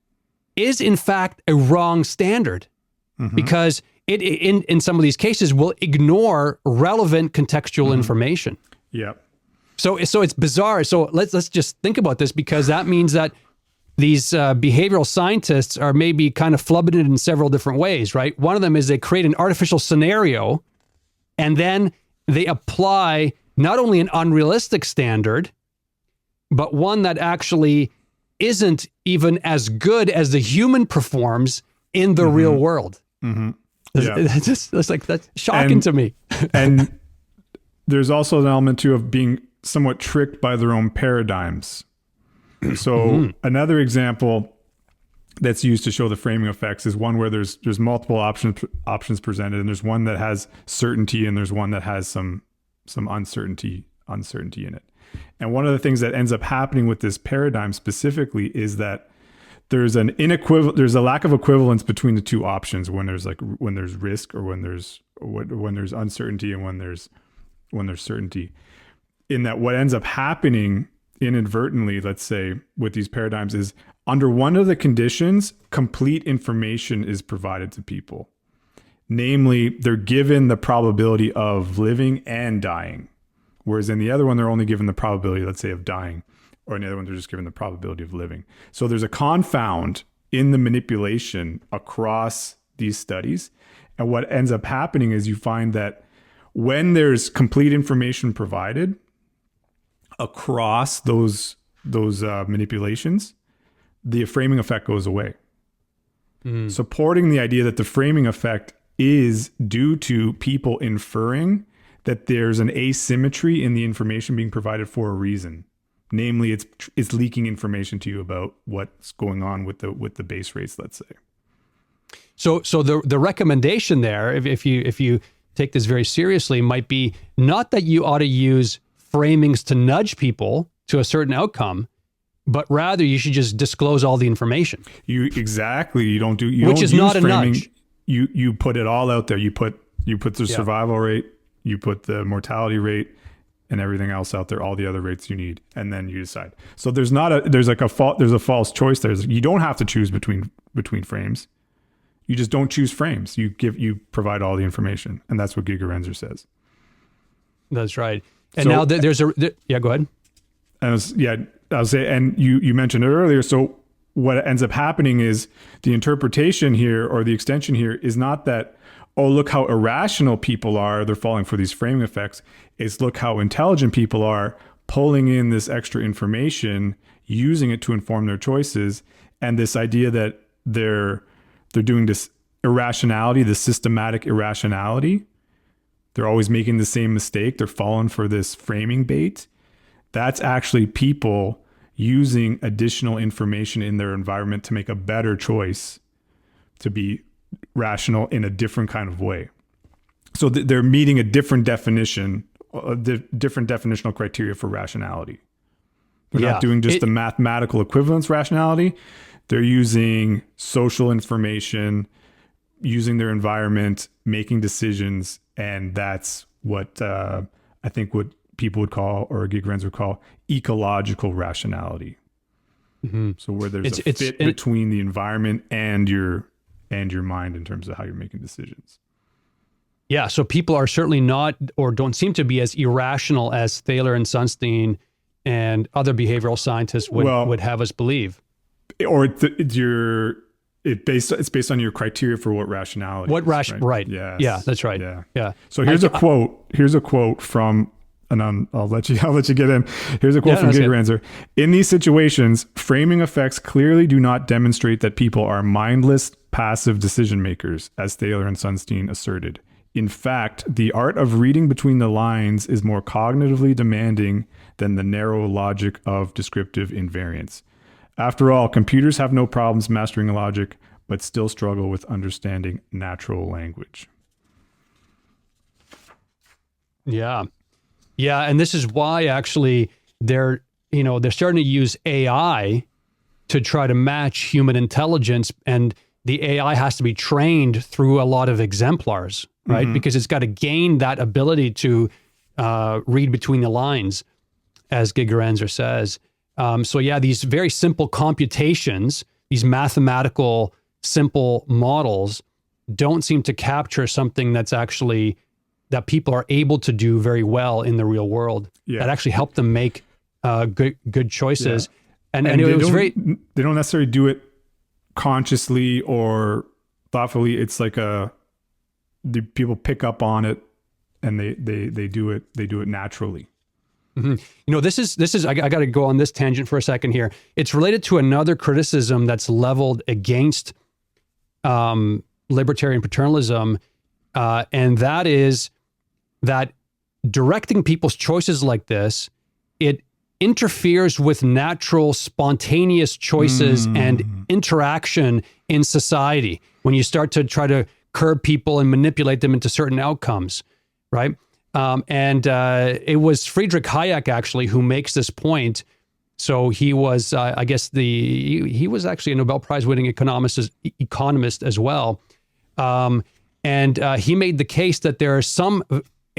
is in fact a wrong standard, because it in some of these cases will ignore relevant contextual information. Yeah. So it's bizarre. So let's just think about this, because that means that these behavioral scientists are maybe kind of flubbing it in several different ways, right? One of them is they create an artificial scenario, and then they apply not only an unrealistic standard, but one that actually isn't even as good as the human performs in the real world. Yeah. That's shocking to me. And there's also an element too of being somewhat tricked by their own paradigms. So another example that's used to show the framing effects is one where there's multiple options presented, and there's one that has certainty and there's one that has some uncertainty in it. And one of the things that ends up happening with this paradigm specifically is that there's a lack of equivalence between the two options when there's risk, or when there's uncertainty, and when there's certainty. In that, what ends up happening inadvertently, let's say, with these paradigms is under one of the conditions, complete information is provided to people. Namely, they're given the probability of living and dying. Whereas in the other one, they're only given the probability, let's say, of dying. Or in the other one, they're just given the probability of living. So there's a confound in the manipulation across these studies. And what ends up happening is you find that when there's complete information provided across those manipulations, the framing effect goes away. Supporting the idea that the framing effect is due to people inferring that there's an asymmetry in the information being provided for a reason. Namely, it's leaking information to you about what's going on with the base rates, let's say. So the recommendation there, if you take this very seriously, might be not that you ought to use framings to nudge people to a certain outcome, but rather you should just disclose all the information. You don't Which is not a nudge. You put it all out there. You put the survival rate, you put the mortality rate, and everything else out there, all the other rates you need, and then you decide. So there's a false choice there. You don't have to choose between frames. You just don't choose frames. You provide all the information, and that's what Gigerenzer says. That's right. And so, now go ahead. I'll say, and you mentioned it earlier. So what ends up happening is the interpretation here, or the extension here, is not that, oh, look how irrational people are, they're falling for these framing effects. It's look how intelligent people are, pulling in this extra information, using it to inform their choices. And this idea that they're doing this irrationality, the systematic irrationality. They're always making the same mistake. They're falling for this framing bait. That's actually people using additional information in their environment to make a better choice, to be rational in a different kind of way. So they're meeting a different definition, different definitional criteria for rationality. They're not doing just the mathematical equivalence rationality. They're using social information, using their environment, making decisions. And that's what I think what people would call, or Gigerenzer would call, ecological rationality. Mm-hmm. So where there's a fit between the environment and your mind in terms of how you're making decisions. Yeah, so people are certainly not, or don't seem to be, as irrational as Thaler and Sunstein and other behavioral scientists would have us believe. Or it's based on your criteria for what rationality is, right. Yes. Yeah, that's right. Yeah. So here's a quote from, and I'll let you get in. Here's a quote from Gigerenzer. In these situations, framing effects clearly do not demonstrate that people are mindless, passive decision makers, as Thaler and Sunstein asserted. In fact, the art of reading between the lines is more cognitively demanding than the narrow logic of descriptive invariance. After all, computers have no problems mastering logic, but still struggle with understanding natural language. Yeah. Yeah. And this is why actually they're starting to use AI to try to match human intelligence. And the AI has to be trained through a lot of exemplars, right? Mm-hmm. Because it's got to gain that ability to read between the lines, as Gigerenzer says. So yeah, these very simple computations, these mathematical simple models don't seem to capture something that's actually, that people are able to do very well in the real world. Yeah. That actually help them make good choices. Yeah. And it was they don't necessarily do it consciously or thoughtfully. It's like the people pick up on it and they do it naturally. Mm-hmm. This is I got to go on this tangent for a second here. It's related to another criticism that's leveled against libertarian paternalism, and that is that directing people's choices like this, it interferes with natural, spontaneous choices and interaction in society when you start to try to curb people and manipulate them into certain outcomes, right? And it was Friedrich Hayek actually who makes this point. So he was, I guess he was actually a Nobel Prize winning economist as well. And he made the case that there is some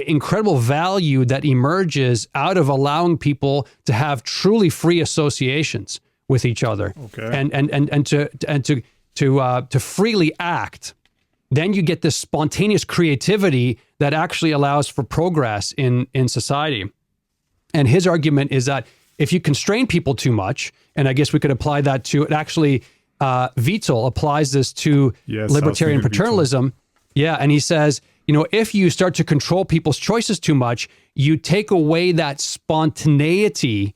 incredible value that emerges out of allowing people to have truly free associations with each other, and to freely act. Then you get this spontaneous creativity that actually allows for progress in society. And his argument is that if you constrain people too much, and I guess we could apply that to it, actually, Wiesel applies this to libertarian paternalism. Yeah, and he says, if you start to control people's choices too much, you take away that spontaneity,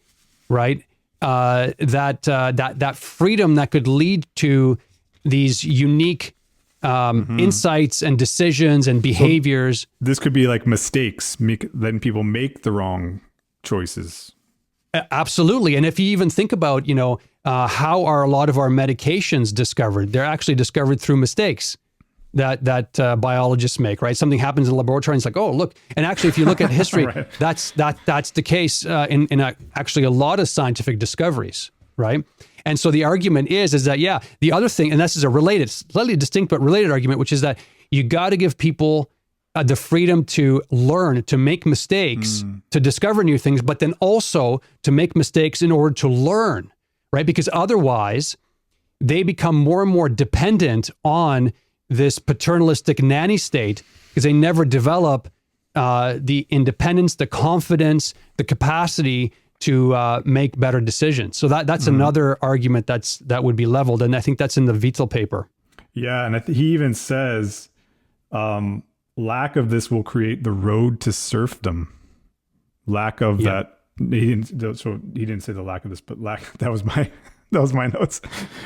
right? That freedom that could lead to these unique insights and decisions and behaviors. So this could be like mistakes, letting people make the wrong choices. Absolutely. And if you even think about, how are a lot of our medications discovered? They're actually discovered through mistakes that biologists make, right? Something happens in the laboratory and it's like, oh, look. And actually, if you look at history, right. that's the case in actually a lot of scientific discoveries, right? And so the argument is that, the other thing, and this is a related, slightly distinct but related argument, which is that you got to give people the freedom to learn, to make mistakes, to discover new things, but then also to make mistakes in order to learn, right? Because otherwise, they become more and more dependent on this paternalistic nanny state because they never develop the independence, the confidence, the capacity to make better decisions. So that's another argument that would be leveled, and I think that's in the Wiesel paper. Yeah, and he even says Lack of this will create the road to serfdom. Lack of that. He didn't say the lack of this, but that was my notes.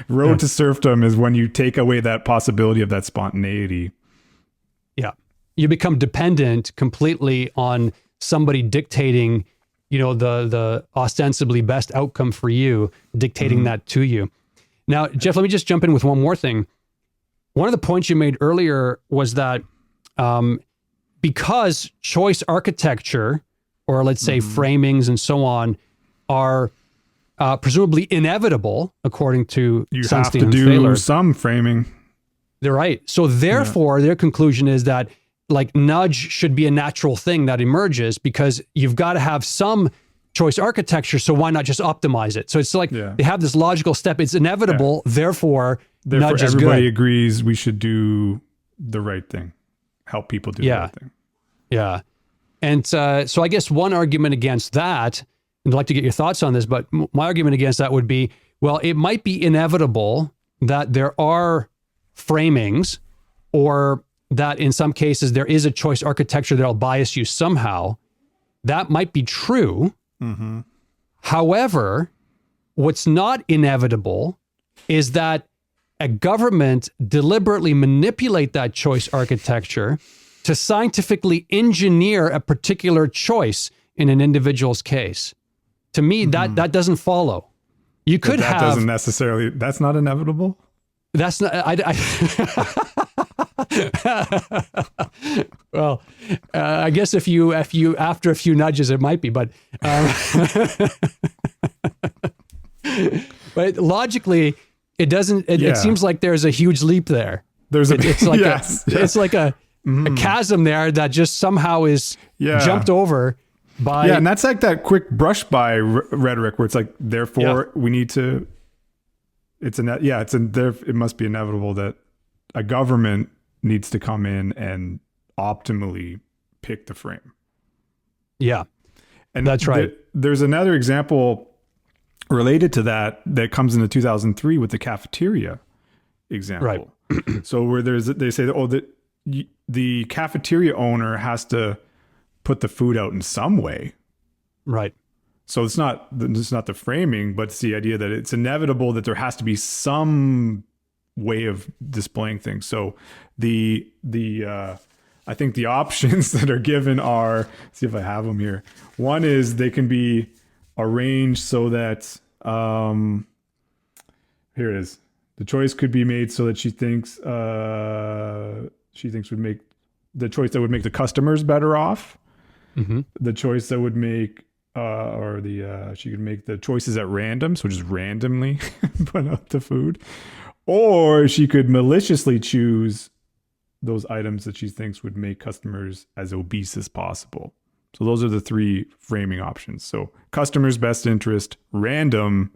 Road to serfdom is when you take away that possibility of that spontaneity. Yeah. You become dependent completely on somebody dictating, the ostensibly best outcome for you, dictating that to you. Now, Jeff, let me just jump in with one more thing. One of the points you made earlier was that because choice architecture, or let's say framings and so on, are presumably inevitable, according to you Sunstein have to and do Thaler. some framing. They're right. So therefore, their conclusion is that like nudge should be a natural thing that emerges because you've got to have some choice architecture. So why not just optimize it? So it's like they have this logical step. It's inevitable. Therefore nudge is everybody good. agrees we should do the right thing. Help people do the right thing. Yeah. And so I guess one argument against that, and I'd like to get your thoughts on this, but my argument against that would be, well, it might be inevitable that there are framings, or that in some cases there is a choice architecture that'll bias you somehow. That might be true. Mm-hmm. However, what's not inevitable is that a government deliberately manipulate that choice architecture to scientifically engineer a particular choice in an individual's case. To me, that doesn't follow. You could that doesn't necessarily. That's not inevitable. That's not. Well, I guess if you after a few nudges, it might be, but but logically, it doesn't. It seems like there's a huge leap there. It's like it's like a chasm there that just somehow is jumped over by. Yeah, and that's like that quick brush by rhetoric where it's like, therefore we need to. It must be inevitable that a government needs to come in and optimally pick the frame. Yeah, and that's right. There's another example related to that comes into 2003 with the cafeteria example. Right. So where they say that the cafeteria owner has to put the food out in some way. Right. So it's not the framing, but it's the idea that it's inevitable that there has to be some way of displaying things. So I think the options that are given are, see if I have them here. One is they can be arranged so that here it is. The choice could be made so that she thinks would make the choice that would make the customers better off. Mm-hmm. The choice that would make she could make the choices at random, so just randomly put up the food, or she could maliciously choose those items that she thinks would make customers as obese as possible. So those are the three framing options. So customer's best interest, random,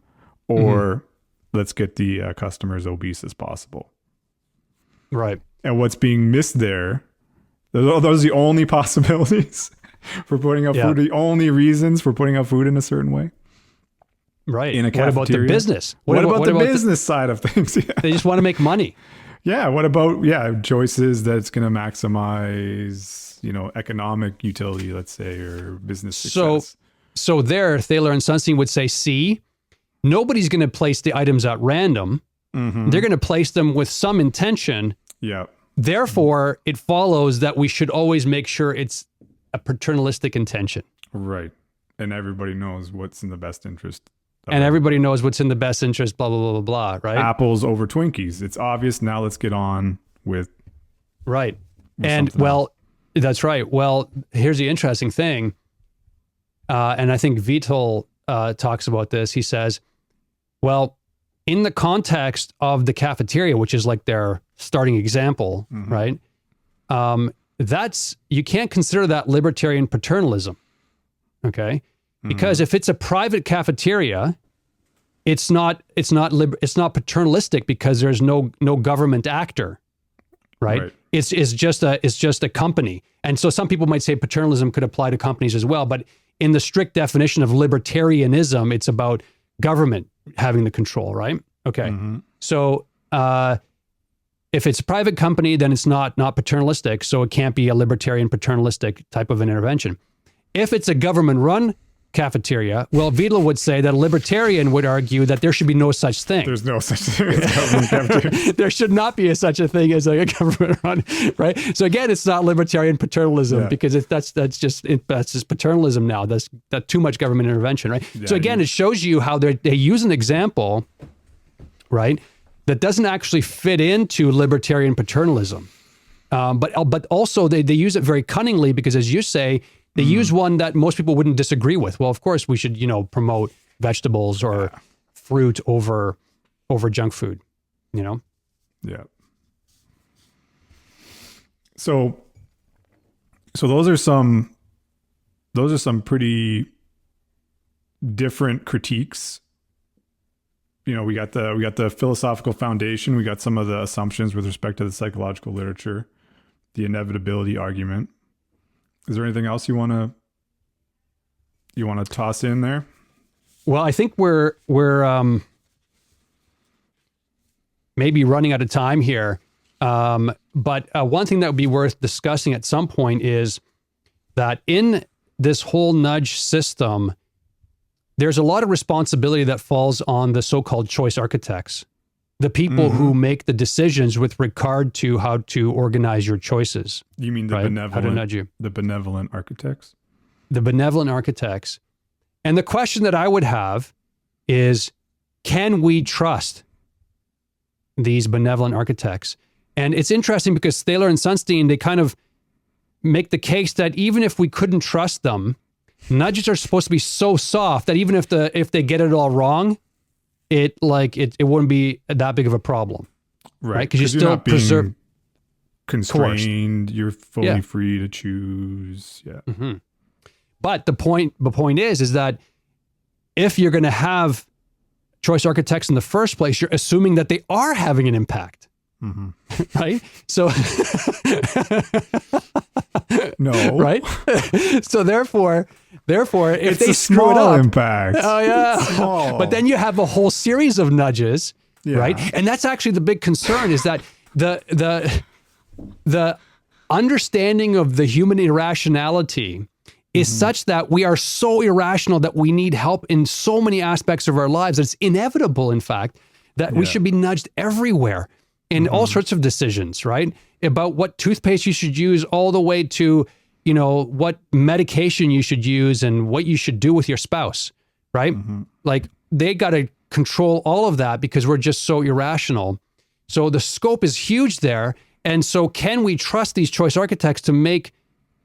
or let's get the customers obese as possible. Right. And what's being missed there, those are the only possibilities for putting out food, the only reasons for putting out food in a certain way. Right. In a cafeteria. What about the business? What about the business side of things? Yeah. They just want to make money. Yeah. What about, choices that's going to maximize, economic utility, let's say, or business success. So there, Thaler and Sunstein would say, see, nobody's going to place the items at random. Mm-hmm. They're going to place them with some intention. Yeah. Therefore, it follows that we should always make sure it's a paternalistic intention. Right. And everybody knows what's in the best interest. And everybody knows what's in the best interest, blah, blah, blah, blah, blah, right? Apples over Twinkies. It's obvious. Now let's get on with. Right. And else. That's right. Well, here's the interesting thing. And I think Vitol talks about this. He says, well, in the context of the cafeteria, which is like their starting example, right? You can't consider that libertarian paternalism, okay? Because if it's a private cafeteria, it's not paternalistic because there's no government actor, right? It's just a company. And so some people might say paternalism could apply to companies as well, but in the strict definition of libertarianism, it's about government having the control, right? Okay. So If it's a private company, then it's not paternalistic, so it can't be a libertarian paternalistic type of an intervention. If it's a government-run cafeteria, well, Vidal would say that a libertarian would argue that there should be no such thing. There's no such thing as government cafeteria. There should not be such a thing as a government-run, right? So again, it's not libertarian paternalism because that's just paternalism now. That's too much government intervention, right? Yeah, so again, it shows you how they use an example, right, that doesn't actually fit into libertarian paternalism, but also they use it very cunningly because, as you say, they use one that most people wouldn't disagree with. Well, of course, we should, promote vegetables or fruit over junk food, Yeah. So those are some pretty different critiques. We got the philosophical foundation. We got some of the assumptions with respect to the psychological literature, the inevitability argument. Is there anything else you want to toss in there? Well, I think we're maybe running out of time here. But one thing that would be worth discussing at some point is that in this whole nudge system, there's a lot of responsibility that falls on the so-called choice architects, the people who make the decisions with regard to how to organize your choices. You mean the benevolent, how to nudge you. The benevolent architects? The benevolent architects. And the question that I would have is, can we trust these benevolent architects? And it's interesting because Thaler and Sunstein, they kind of make the case that even if we couldn't trust them, nudges are supposed to be so soft that even if they get it all wrong, it wouldn't be that big of a problem, right? Because you still preserve constrained. Coerced. You're fully free to choose. Yeah. Mm-hmm. But the point is that if you're going to have choice architects in the first place, you're assuming that they are having an impact, right? So no, right? So therefore, if they screw it small up, impact. Oh yeah, it's small. But then you have a whole series of nudges, right? And that's actually the big concern is that the understanding of the human irrationality is such that we are so irrational that we need help in so many aspects of our lives. It's inevitable, in fact, that we should be nudged everywhere in all sorts of decisions, right? About what toothpaste you should use all the way to, what medication you should use and what you should do with your spouse, right? Like they got to control all of that because we're just so irrational. So the scope is huge there. And so can we trust these choice architects to make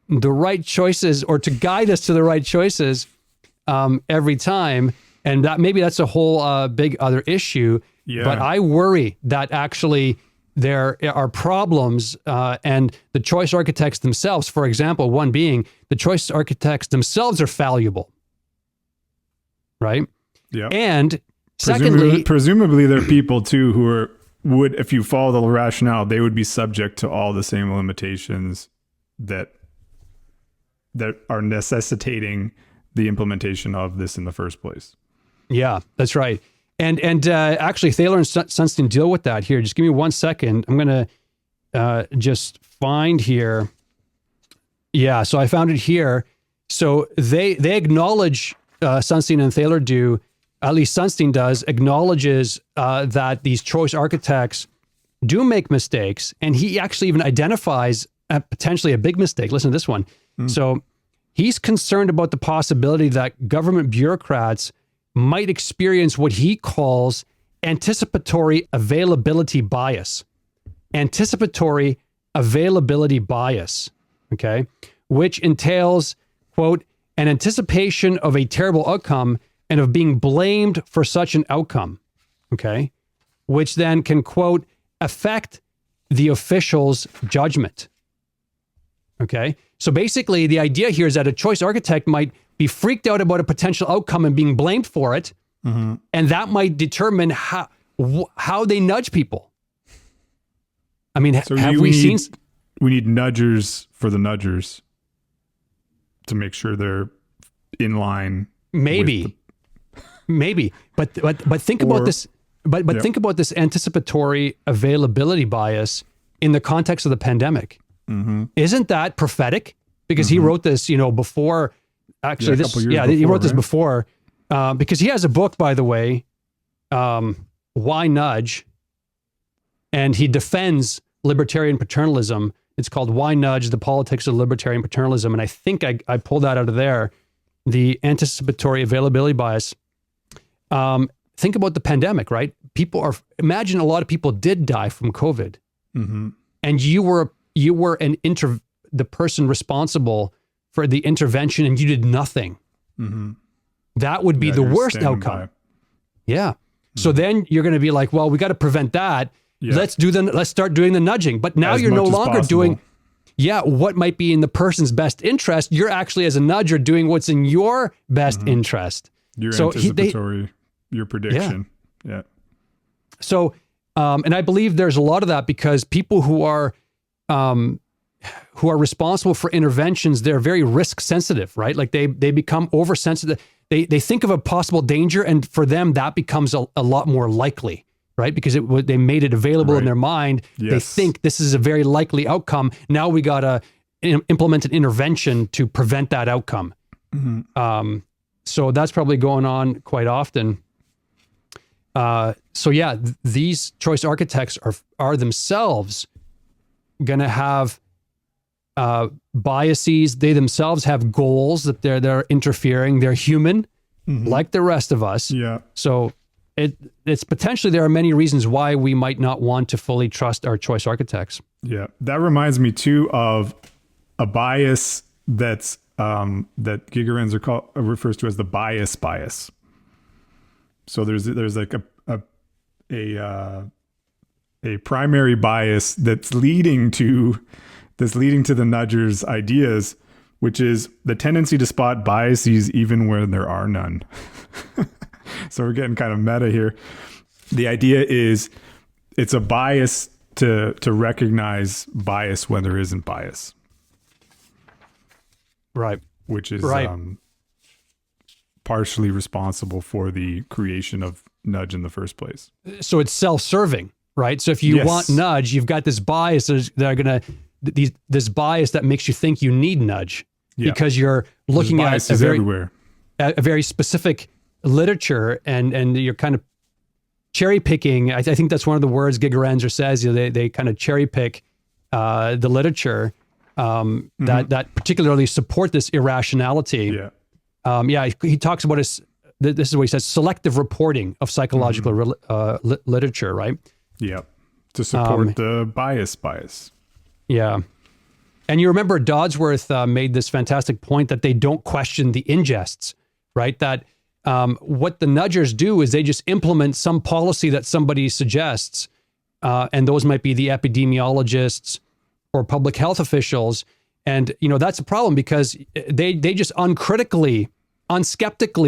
the right choices or to guide us to the right choices every time? And that maybe that's a whole big other issue. Yeah. But I worry that actually there are problems and the choice architects themselves, for example, one being the choice architects themselves are fallible, right? Yeah. And secondly, presumably there are people too who would, if you follow the rationale, they would be subject to all the same limitations that are necessitating the implementation of this in the first place. Yeah, that's right. And actually, Thaler and Sunstein deal with that here. Just give me 1 second. I'm going to just find here. Yeah, so I found it here. So they acknowledge, Sunstein and Thaler do, at least Sunstein does, acknowledges that these choice architects do make mistakes. And he actually even identifies potentially a big mistake. Listen to this one. So he's concerned about the possibility that government bureaucrats might experience what he calls anticipatory availability bias. Anticipatory availability bias, okay? Which entails, quote, an anticipation of a terrible outcome and of being blamed for such an outcome, okay? Which then can, quote, affect the official's judgment, okay? So basically, the idea here is that a choice architect might be freaked out about a potential outcome and being blamed for it, and that might determine how they nudge people. I mean, so have we seen? We need nudgers for the nudgers to make sure they're in line. Maybe, but think about this. But think about this anticipatory availability bias in the context of the pandemic. Isn't that prophetic? Because he wrote this, before. Actually, he wrote this before, because he has a book, by the way, Why Nudge, and he defends libertarian paternalism. It's called Why Nudge: The Politics of Libertarian Paternalism, and I think I pulled that out of there. The anticipatory availability bias. Think about the pandemic, right? Imagine a lot of people did die from COVID, and you were the person responsible for the intervention, and you did nothing. That would be the worst outcome. By. Yeah. So then you're going to be like, well, we got to prevent that. Yeah. Let's start doing the nudging. But now you're no longer doing, what might be in the person's best interest. You're actually, as a nudger, doing what's in your best interest. Your anticipatory, your prediction. Yeah. So, and I believe there's a lot of that because people who are responsible for interventions, they're very risk sensitive, right? Like they become oversensitive. They think of a possible danger, and for them that becomes a lot more likely, right? Because they made it available in their mind. Yes. They think this is a very likely outcome. Now we got to implement an intervention to prevent that outcome. So that's probably going on quite often. These choice architects are themselves going to have biases. They themselves have goals that they're interfering. They're human, like the rest of us. Yeah. So it's potentially, there are many reasons why we might not want to fully trust our choice architects. Yeah. That reminds me too of a bias that's that Gigerenz refers to as the bias. So there's like a primary bias that's leading to the nudger's ideas, which is the tendency to spot biases even when there are none. So we're getting kind of meta here. The idea is it's a bias to recognize bias when there isn't bias. Right. Which is partially responsible for the creation of nudge in the first place. So it's self-serving, right? So if you want nudge, you've got this bias that are going to, this bias that makes you think you need nudge because you're looking at a very specific literature and you're kind of cherry picking. I think that's one of the words Gigerenz says. They kind of cherry pick the literature that particularly support this irrationality. He talks about this is what he says: selective reporting of psychological literature, right? Yeah, to support the bias. Yeah. And you remember Dodsworth made this fantastic point that they don't question the ingests, right? That what the nudgers do is they just implement some policy that somebody suggests, and those might be the epidemiologists or public health officials. And, that's a problem because they just unskeptically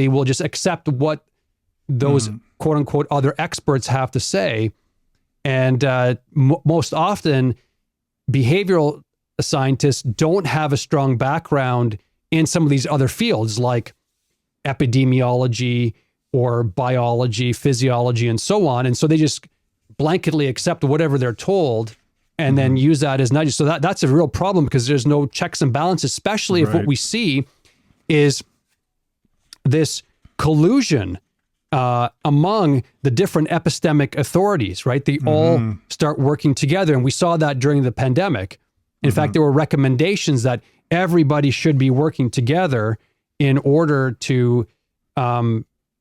will just accept what those quote unquote other experts have to say. And most often, behavioral scientists don't have a strong background in some of these other fields like epidemiology or biology, physiology, and so on. And so they just blanketly accept whatever they're told and then use that as nudges. So that's a real problem because there's no checks and balances, especially if what we see is this collusion among the different epistemic authorities, right? They all start working together. And we saw that during the pandemic. In fact, there were recommendations that everybody should be working together in order to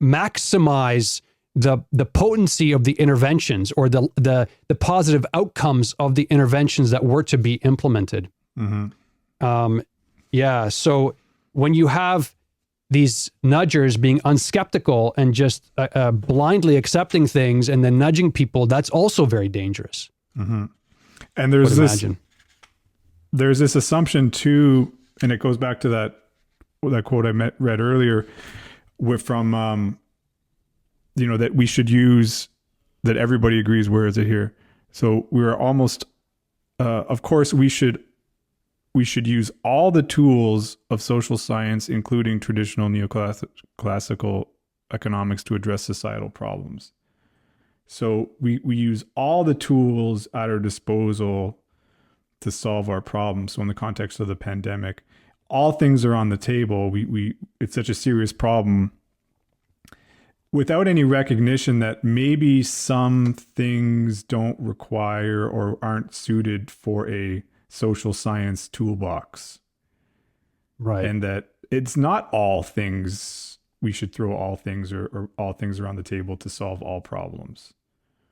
maximize the potency of the interventions or the positive outcomes of the interventions that were to be implemented. So when you have these nudgers being unskeptical and just blindly accepting things and then nudging people, that's also very dangerous. And there's this assumption too, and it goes back to that quote I read earlier from that we should use, that everybody agrees, where is it here? So we're almost, of course, we should use all the tools of social science, including traditional neoclassical economics, to address societal problems. So we use all the tools at our disposal to solve our problems. So in the context of the pandemic, all things are on the table. It's such a serious problem without any recognition that maybe some things don't require or aren't suited for a social science toolbox. Right. And that it's not all things, we should throw all things or all things around the table to solve all problems.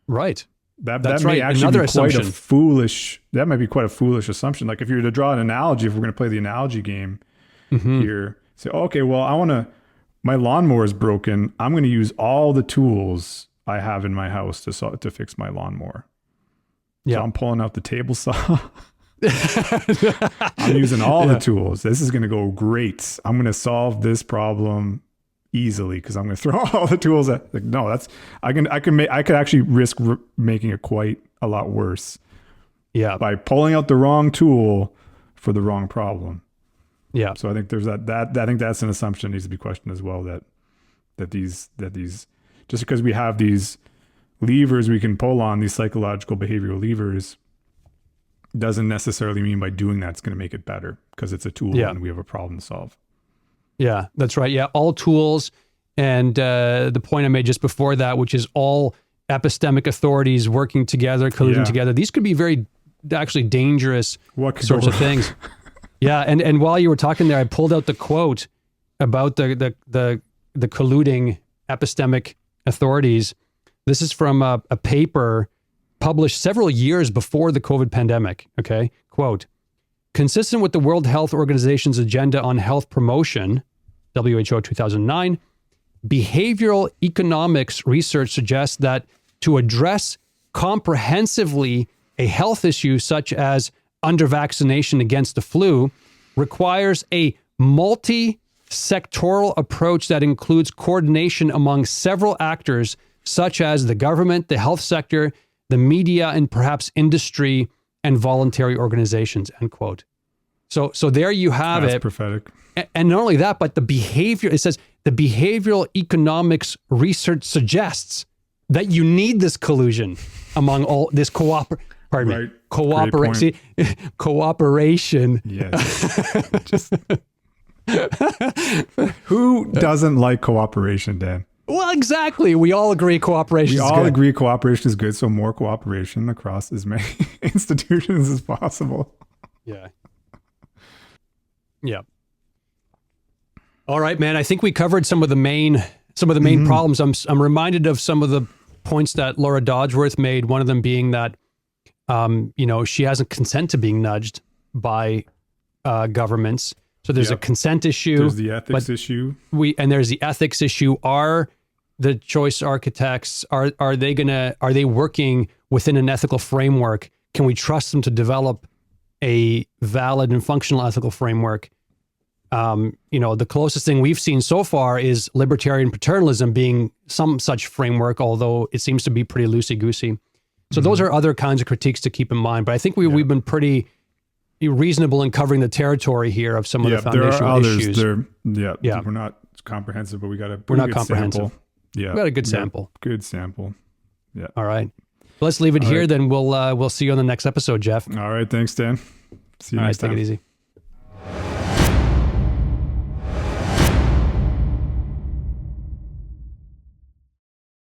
Right. That may actually be quite a foolish, that might be quite a foolish assumption. Like if you were to draw an analogy, if we're going to play the analogy game here, say, okay, well, my lawnmower is broken. I'm going to use all the tools I have in my house to fix my lawnmower. Yeah. So I'm pulling out the table saw. I'm using all the tools. This is going to go great. I'm going to solve this problem easily because I'm going to throw all the tools at. Like, no, I could actually risk making it quite a lot worse. Yeah, by pulling out the wrong tool for the wrong problem. Yeah. So I think there's that I think that's an assumption that needs to be questioned as well. That these just because we have these levers we can pull on, these psychological behavioral levers, doesn't necessarily mean by doing that it's going to make it better because it's a tool and we have a problem to solve. Yeah, that's right. Yeah, all tools. And the point I made just before that, which is all epistemic authorities working together, colluding together. These could be very actually dangerous sorts of things. Yeah, and while you were talking there, I pulled out the quote about the colluding epistemic authorities. This is from a paper published several years before the COVID pandemic. Okay, quote, consistent with the World Health Organization's agenda on health promotion, WHO 2009, behavioral economics research suggests that to address comprehensively a health issue such as under-vaccination against the flu requires a multi-sectoral approach that includes coordination among several actors such as the government, the health sector, the media, and perhaps industry and voluntary organizations, end quote. So there you have it. That's prophetic. And not only that, but it says the behavioral economics research suggests that you need this collusion among all this cooperation. Yes. Who doesn't like cooperation, Dan? Well, exactly. We all agree cooperation is good. We all agree cooperation is good, so more cooperation across as many institutions as possible. Yeah. Yeah. All right, man. I think we covered some of the main problems. I'm reminded of some of the points that Laura Dodsworth made. One of them being that, she hasn't consent to being nudged by governments. So there's a consent issue. There's the ethics issue. There's the ethics issue. Are the choice architects, are they working within an ethical framework? Can we trust them to develop a valid and functional ethical framework? The closest thing we've seen so far is libertarian paternalism being some such framework, although it seems to be pretty loosey-goosey. So those are other kinds of critiques to keep in mind. But I think we've been pretty reasonable in covering the territory here of some of the foundational issues. We're not comprehensive, but we're not comprehensive. Sample. Yeah, we got a good sample. Good sample. Yeah. All right. Let's leave it here. Then we'll see you on the next episode, Jeff. All right. Thanks, Dan. See you next time. Take it easy.